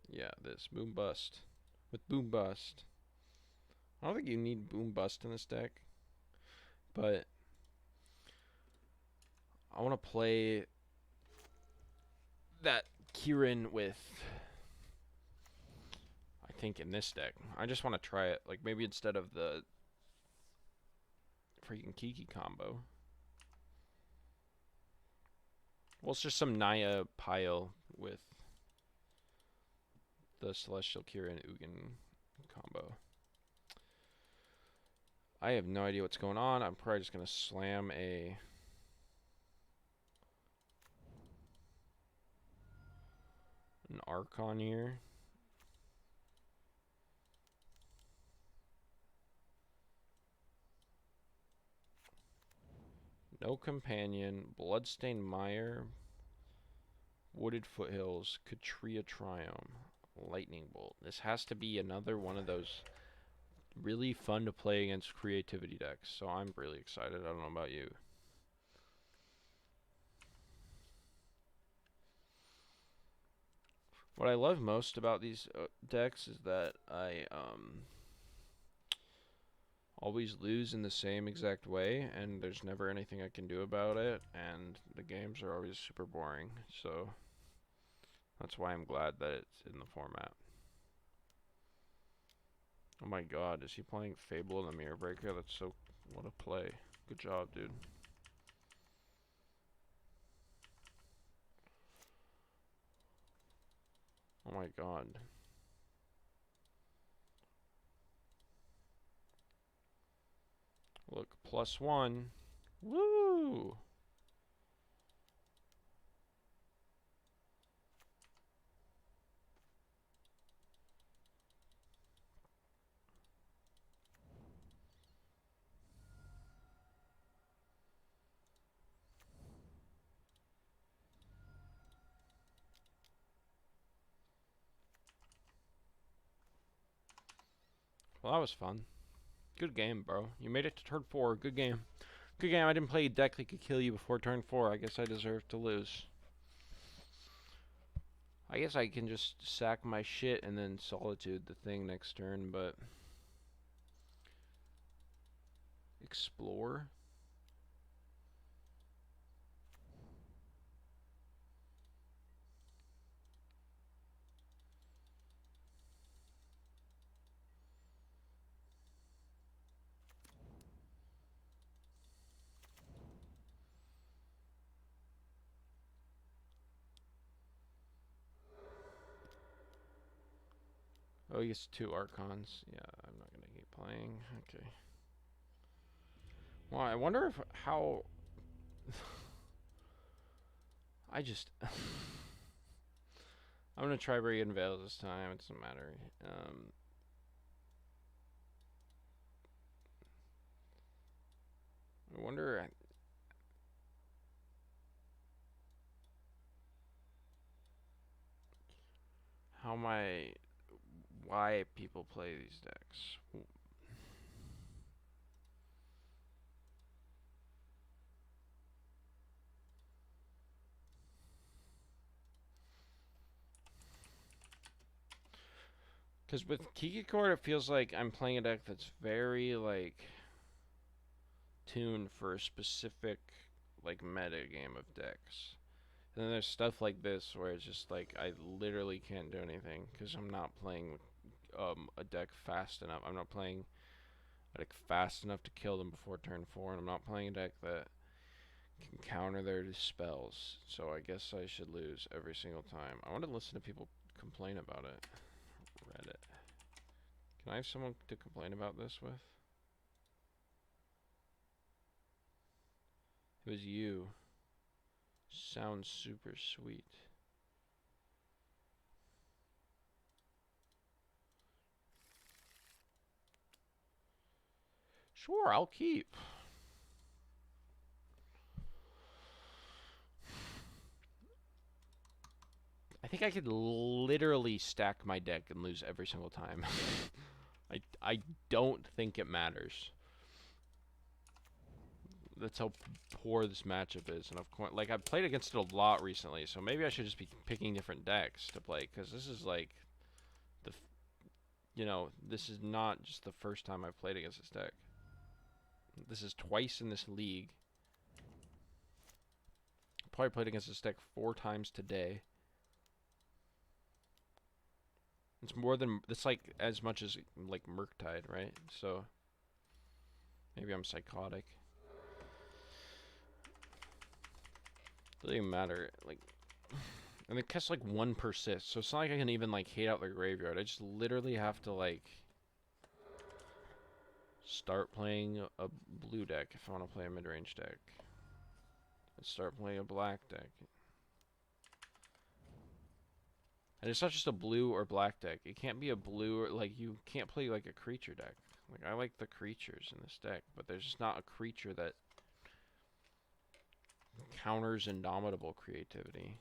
yeah, this boom bust with boom bust. I don't think you need boom bust in this deck, but I want to play that Kieran with, I think, in this deck. I just want to try it, like maybe instead of the freaking Kiki combo. Well, it's just some Naya pile with the Celestial Kieran Ugin combo. I have no idea what's going on. I'm probably just going to slam a... An Archon here. No Companion, Bloodstained Mire, Wooded Foothills, Katria Triome, Lightning Bolt. This has to be another one of those really fun to play against creativity decks, so I'm really excited. I don't know about you. What I love most about these decks is that I always lose in the same exact way, and there's never anything I can do about it, and the games are always super boring, so that's why I'm glad that it's in the format. Oh my god, is he playing Fable and the Mirror Breaker? That's so... what a play. Good job, dude. Oh my god. Look, +1. Woo! Well, that was fun. Good game, bro. You made it to turn 4. Good game. Good game. I didn't play a deck that could kill you before turn 4. I guess I deserve to lose. I guess I can just sack my shit and then Solitude the thing next turn, but... Explore? Oh, he gets 2 Archons. Yeah, I'm not gonna keep playing. Okay. Well, I wonder if... how... I just... I'm gonna try Brigand Veil this time. It doesn't matter. I wonder how why people play these decks. Because with Kiki Chord, it feels like I'm playing a deck that's very, like, tuned for a specific, like, meta game of decks. And then there's stuff like this where it's just, like, I literally can't do anything because I'm not playing a deck fast enough. I'm not playing a deck fast enough to kill them before turn 4, and I'm not playing a deck that can counter their spells. So I guess I should lose every single time. I want to listen to people complain about it. Reddit. Can I have someone to complain about this with? It was you. Sounds super sweet. Sure, I'll keep. I think I could literally stack my deck and lose every single time. I don't think it matters. That's how poor this matchup is, and of course, like, I've played against it a lot recently, so maybe I should just be picking different decks to play, because this is like the, you know, this is not just the first time I've played against this deck. This is twice in this league. Probably played against this deck 4 times today. It's more than, it's like as much as like Murktide, right? So maybe I'm psychotic. Doesn't even matter. Like, and it casts like 1 persist, so it's not like I can even like hate out the graveyard. I just literally have to like start playing a blue deck if I want to play a mid-range deck. Start playing a black deck. And it's not just a blue or black deck. It can't be a blue or, like, you can't play like a creature deck. Like, I like the creatures in this deck, but there's just not a creature that counters Indomitable creativity.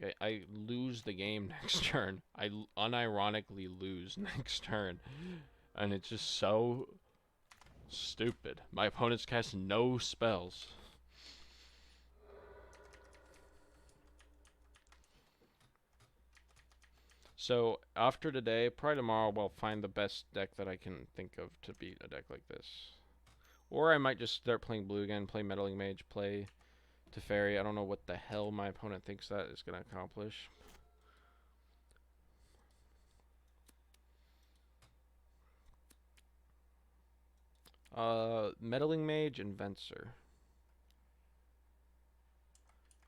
Like, I lose the game next turn. I unironically lose next turn. And it's just so stupid. My opponent's cast no spells. So, after today, probably tomorrow, I'll find the best deck that I can think of to beat a deck like this. Or I might just start playing blue again, play Meddling Mage, play Teferi. I don't know what the hell my opponent thinks that is going to accomplish. Meddling Mage and Venser.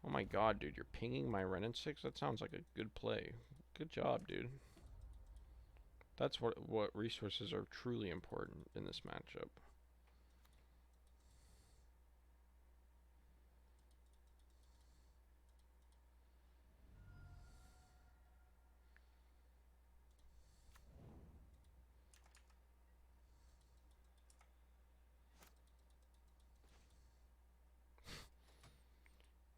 Oh my god, dude, you're pinging my Wrenn 6? That sounds like a good play. Good job, dude. That's what resources are truly important in this matchup.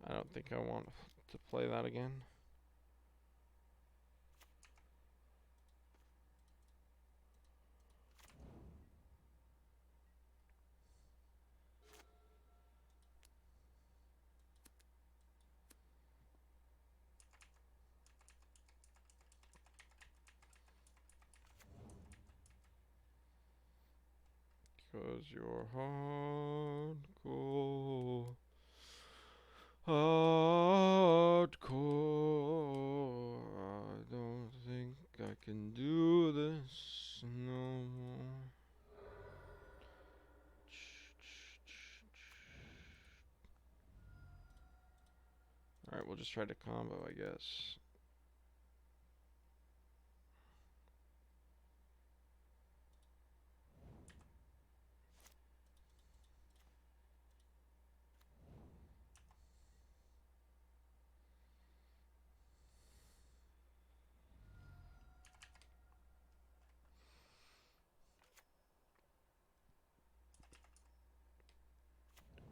I don't think I want to play that again. Cause you're hardcore. Hardcore. I don't think I can do this no more. Alright, we'll just try to combo, I guess.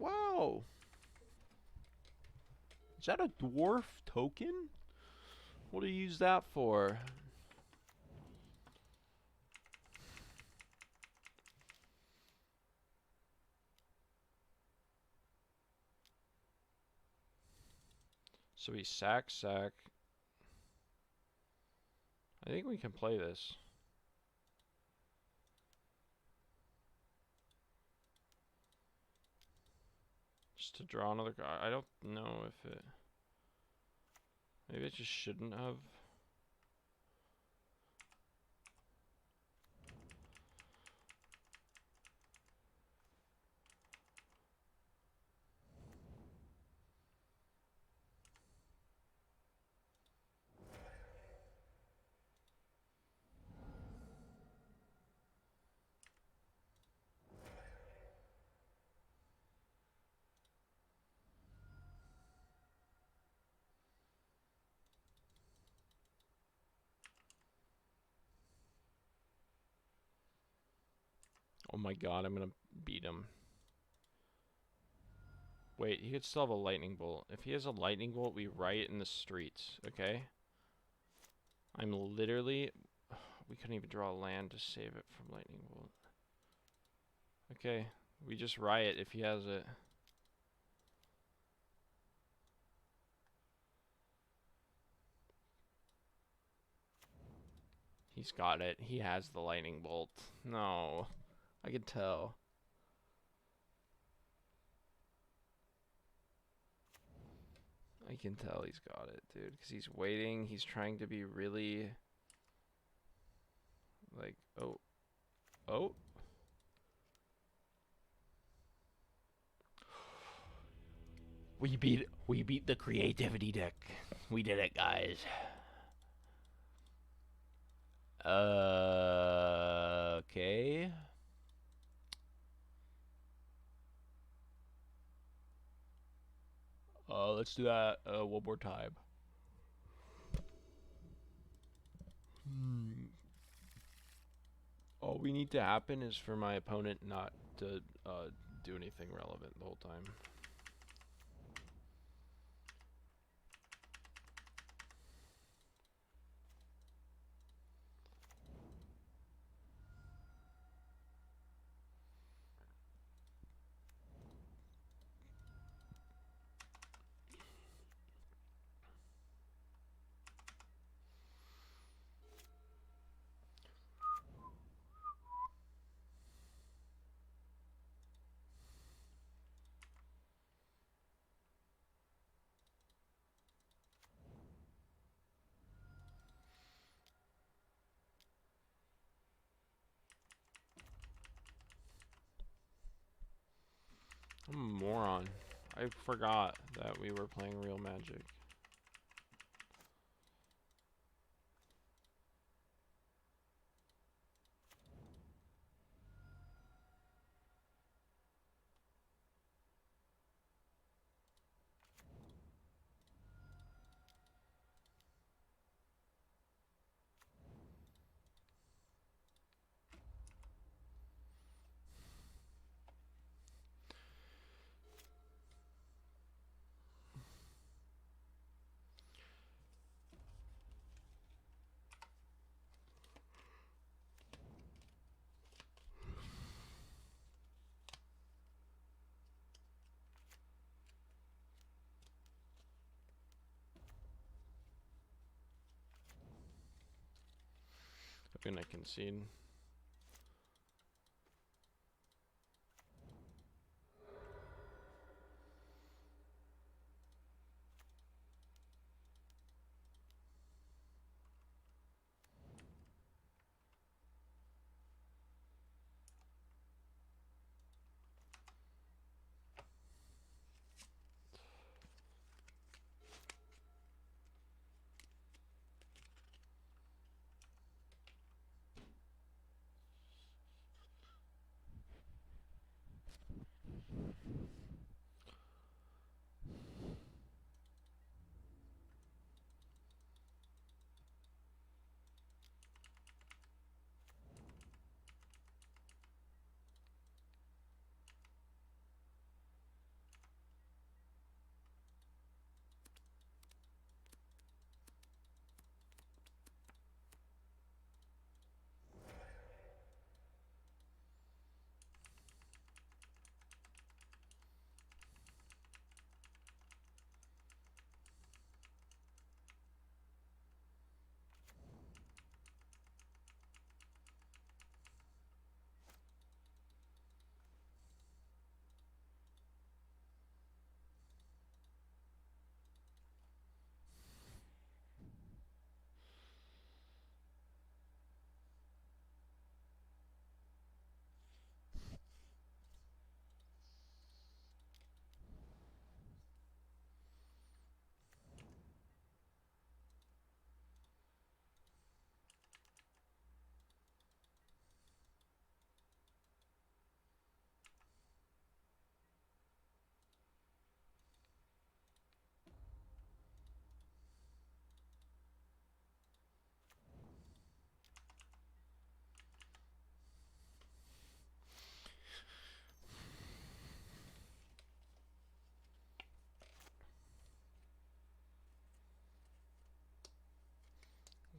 Wow! Is that a dwarf token? What do you use that for? So we sack. I think we can play this. Just to draw another card. I don't know if it... Maybe it just shouldn't have. Oh my god, I'm gonna beat him. Wait, he could still have a lightning bolt. If he has a lightning bolt, we riot in the streets, okay? I'm literally... We couldn't even draw a land to save it from lightning bolt. Okay, we just riot if he has it. He's got it. He has the lightning bolt. No, I can tell. I can tell he's got it, dude, because he's waiting. He's trying to be really... Like, oh. We beat the creativity deck. We did it, guys. Okay. let's do that one more time. All we need to happen is for my opponent not to do anything relevant the whole time. I'm a moron. I forgot that we were playing real Magic. I'm gonna concede.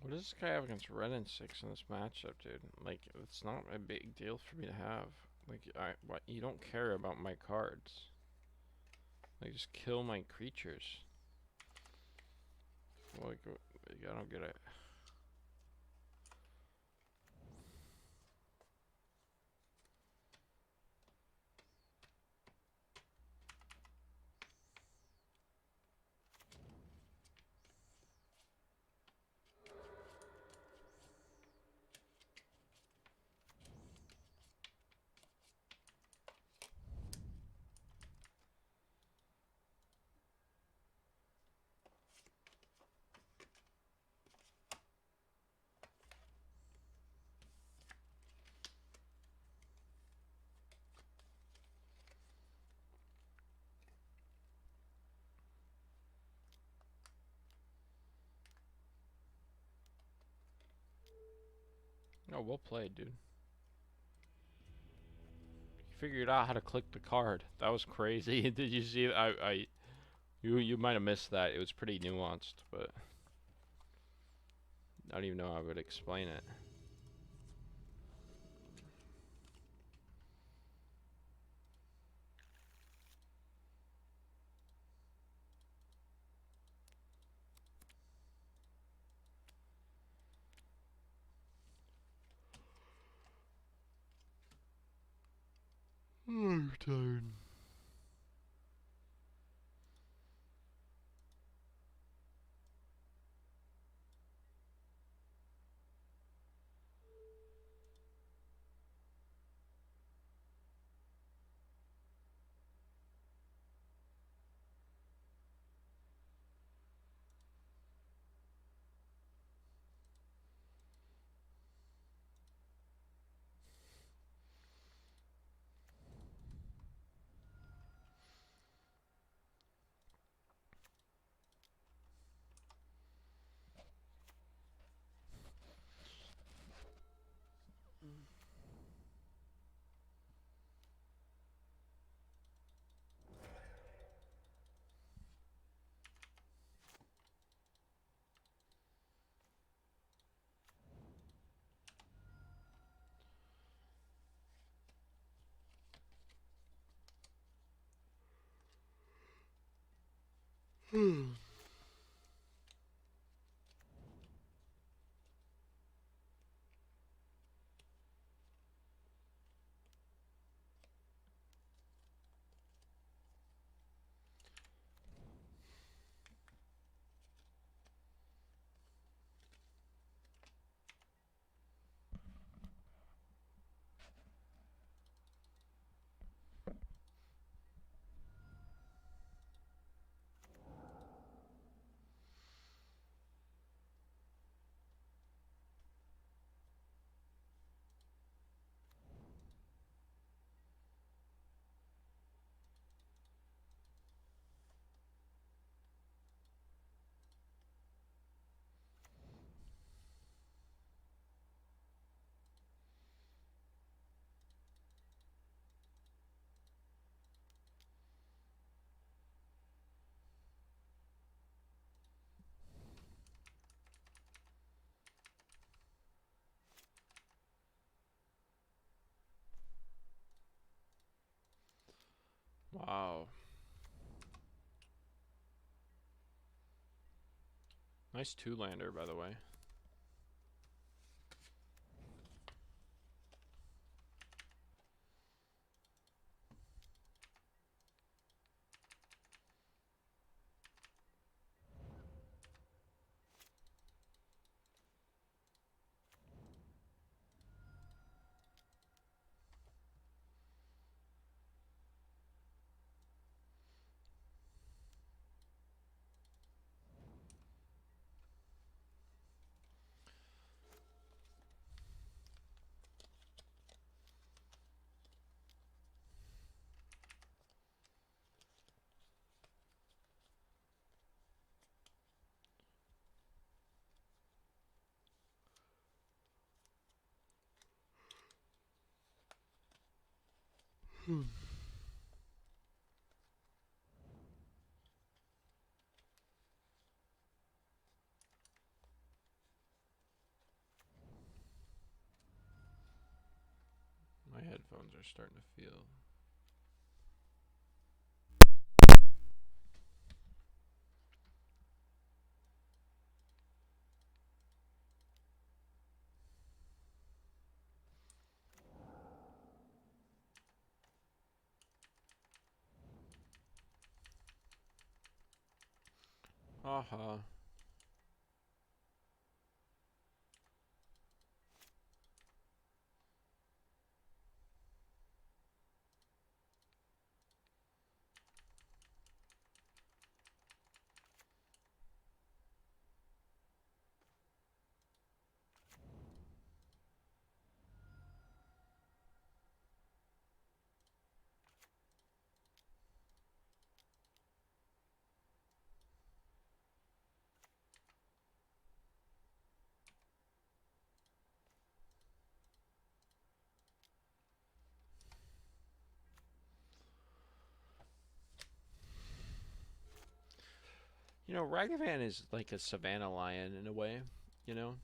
What does this guy have against Wrenn and 6 in this matchup, dude? Like, it's not a big deal for me to have. Like, what? You don't care about my cards. Like, just kill my creatures. Like, I don't get it. Oh, well played, dude. You figured out how to click the card. That was crazy. Did you see? You might have missed that. It was pretty nuanced, but I don't even know how I would explain it. I'm tired. Wow. Nice two-lander, by the way. My headphones are starting to feel. Aha. You know, Ragavan is like a savannah lion in a way, you know?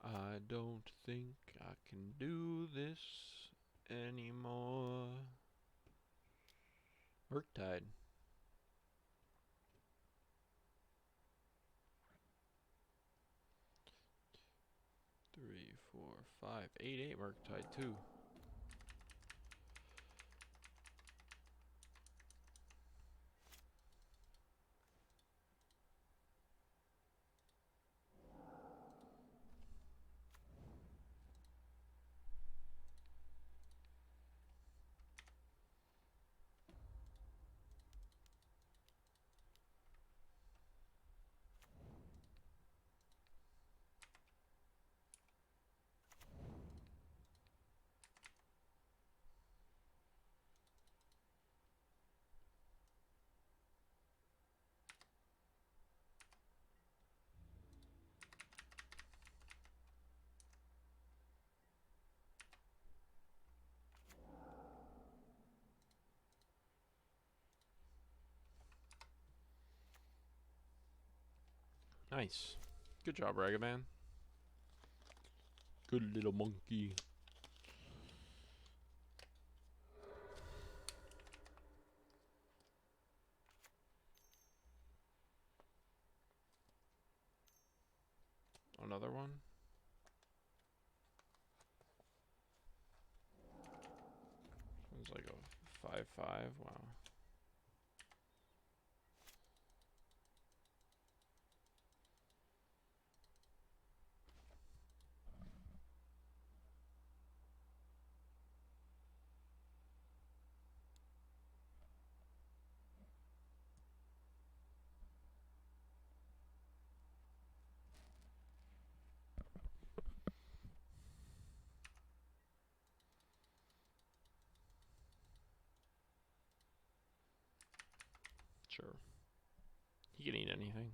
I don't think I can do this anymore. Murktide. 3, 4, 5, 8, 8 Murktide too. Nice. Good job, Ragavan. Good little monkey. Another one. It's like a 5/5. Wow. Sure. He can eat anything.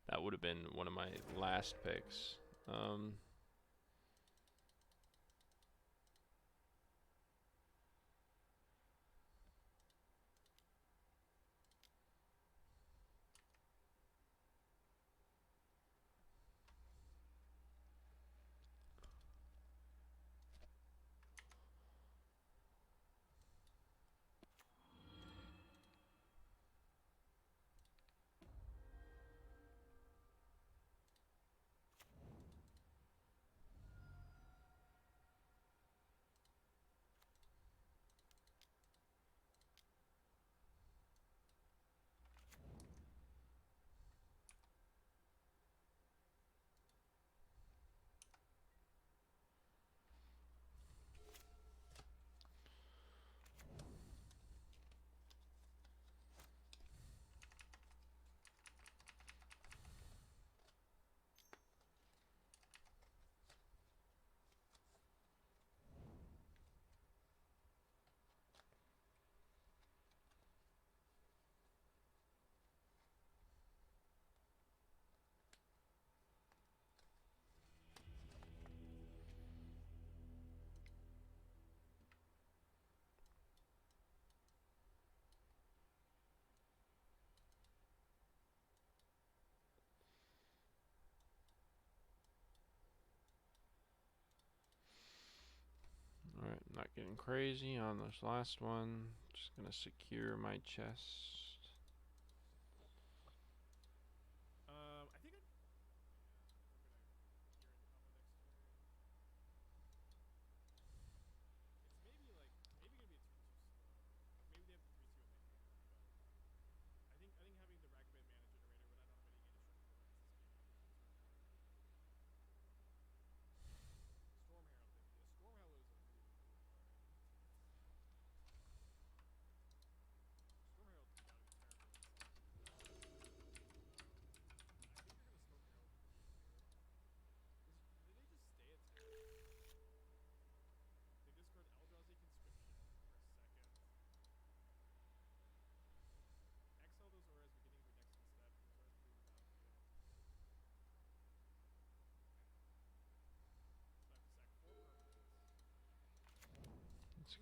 That would have been one of my last picks. Alright, not getting crazy on this last one. Just gonna secure my chest. I think we're gonna hear in combo next turn.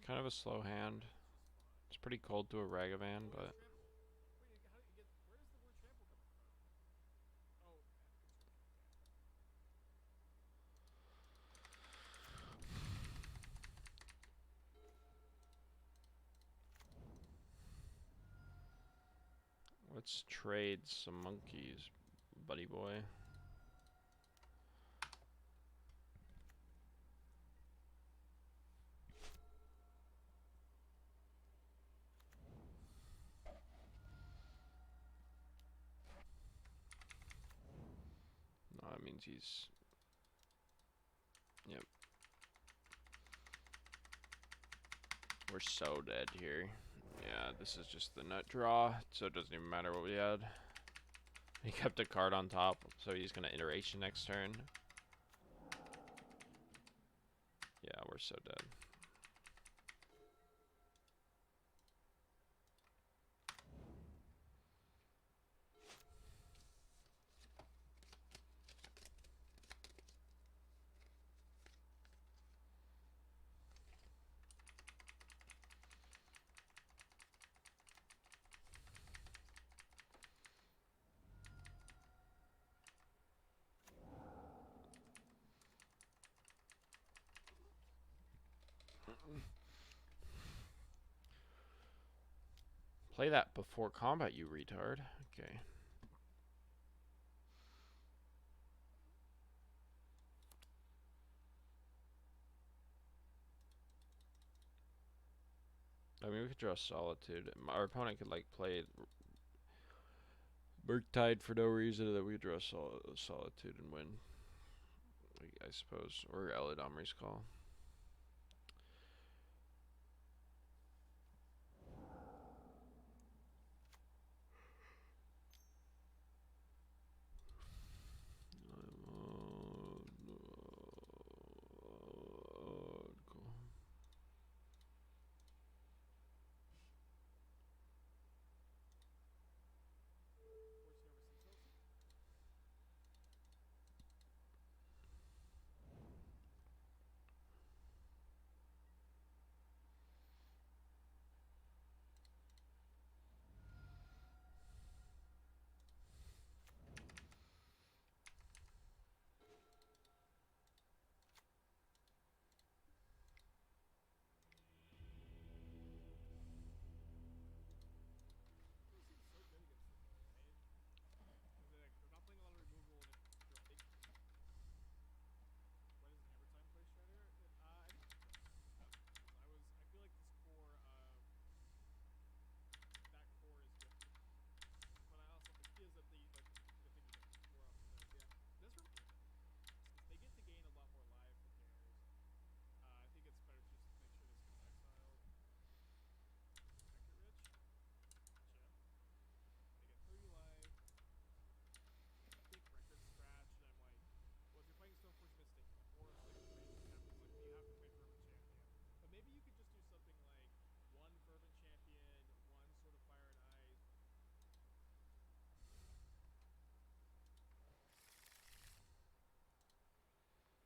Kind of a slow hand. It's pretty cold to a Ragavan, but let's trade some monkeys, buddy boy. No, that means he's... Yep. We're so dead here. Yeah, this is just the nut draw, so it doesn't even matter what we had. He kept a card on top, so he's gonna iteration next turn. Yeah, we're so dead. Play that before combat, you retard. Okay. I mean, we could draw Solitude. Our opponent could, like, play Murktide for no reason, and then we could draw Solitude and win. I suppose. Or Elidomri's Call.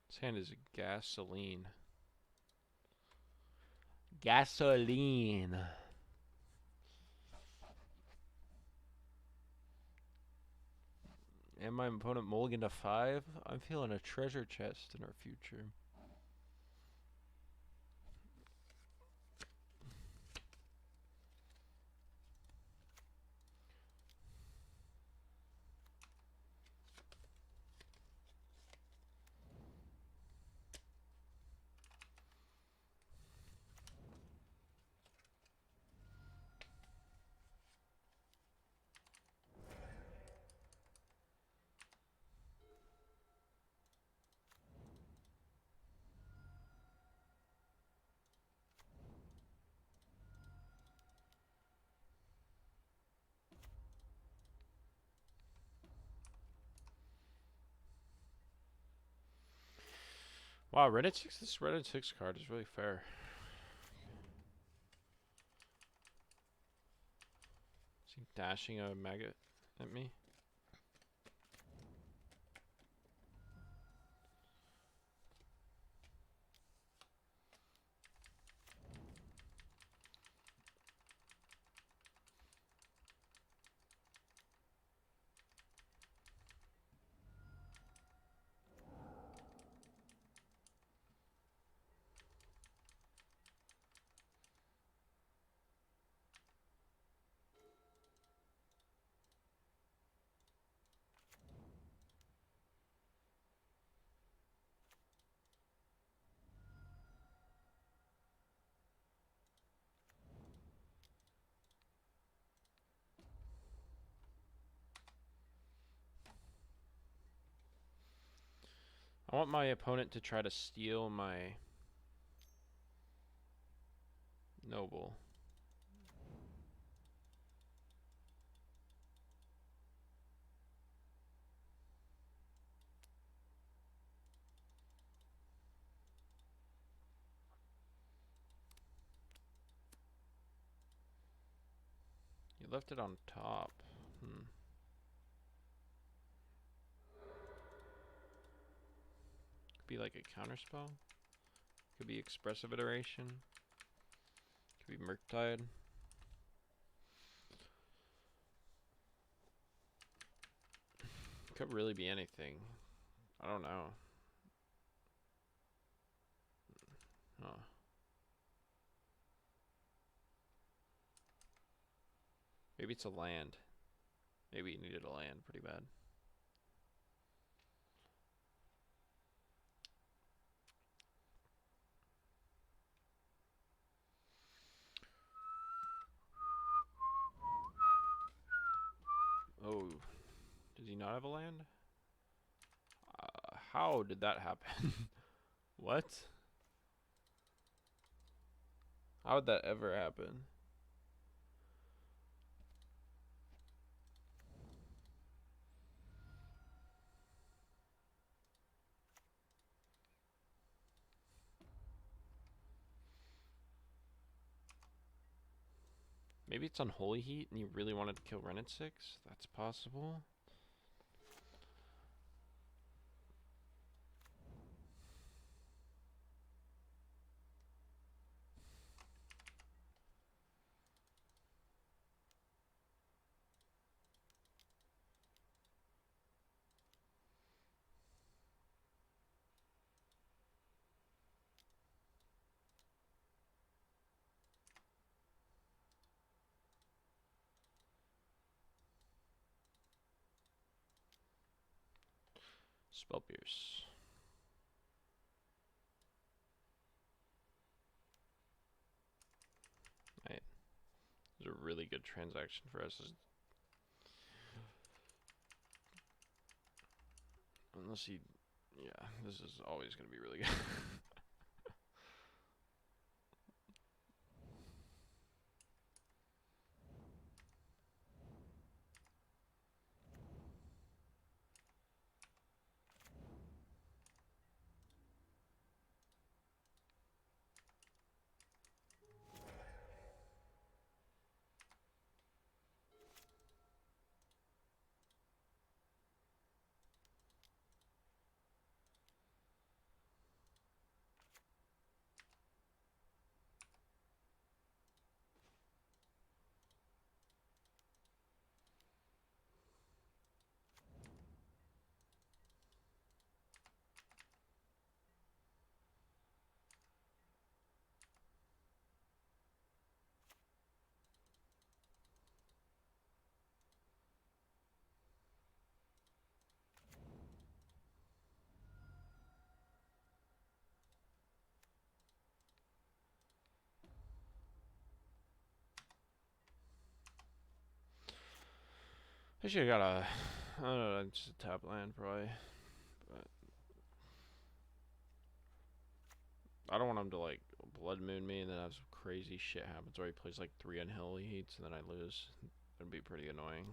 This hand is gasoline. Gasoline. And my opponent mulliganed to 5. I'm feeling a treasure chest in our future. Wow, this Red 6 card is really fair. Is he dashing a maggot at me? I want my opponent to try to steal my noble. You left it on top. Could be like a counterspell. Could be expressive iteration. Could be Murktide. Could really be anything. I don't know. Oh. Maybe it's a land. Maybe you needed a land pretty bad. Oh, does he not have a land? How did that happen? What? How would that ever happen? Maybe it's Unholy Heat and you really wanted to kill Wrenn at 6? That's possible. Spell Pierce. Right. This is a really good transaction for us. Unless he... Yeah, this is always going to be really good. I should have got a... I don't know, just a tap land probably. But I don't want him to like Blood Moon me and then have some crazy shit happens where he plays like 3 Unholy Heats and then I lose. That'd be pretty annoying.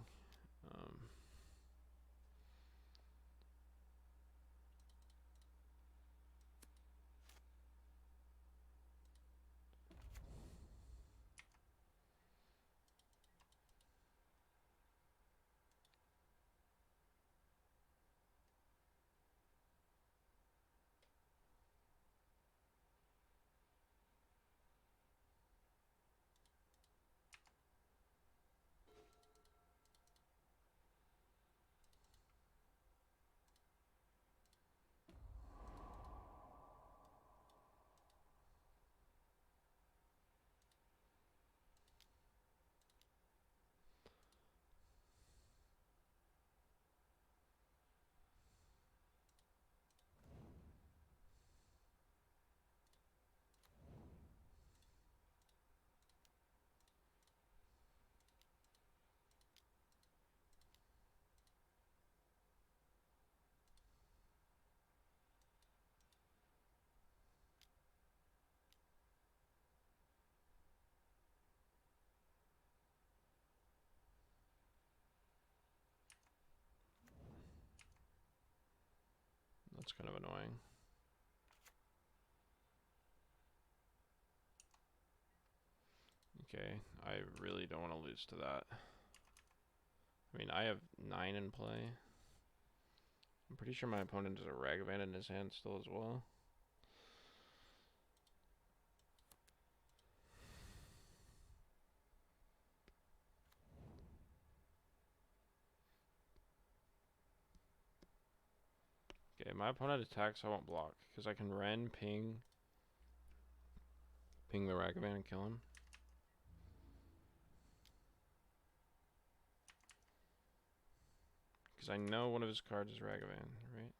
That's kind of annoying. Okay, I really don't want to lose to that. I mean, I have 9 in play. I'm pretty sure my opponent has a Ragavan in his hand still as well. Okay, my opponent attacks, I won't block. Because I can Wrenn, ping the Ragavan and kill him. Because I know one of his cards is Ragavan, right?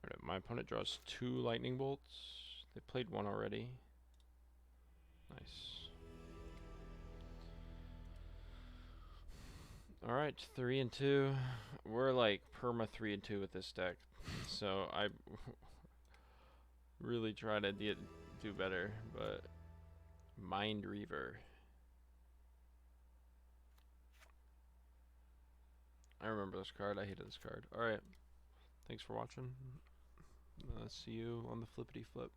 Alright, my opponent draws 2 lightning bolts. They played 1 already. Nice. Alright, 3 and 2. We're like perma 3 and 2 with this deck. So I really try to do better, but Mind Reaver. I remember this card. I hated this card. Alright. Thanks for watching. See you on the flippity flip.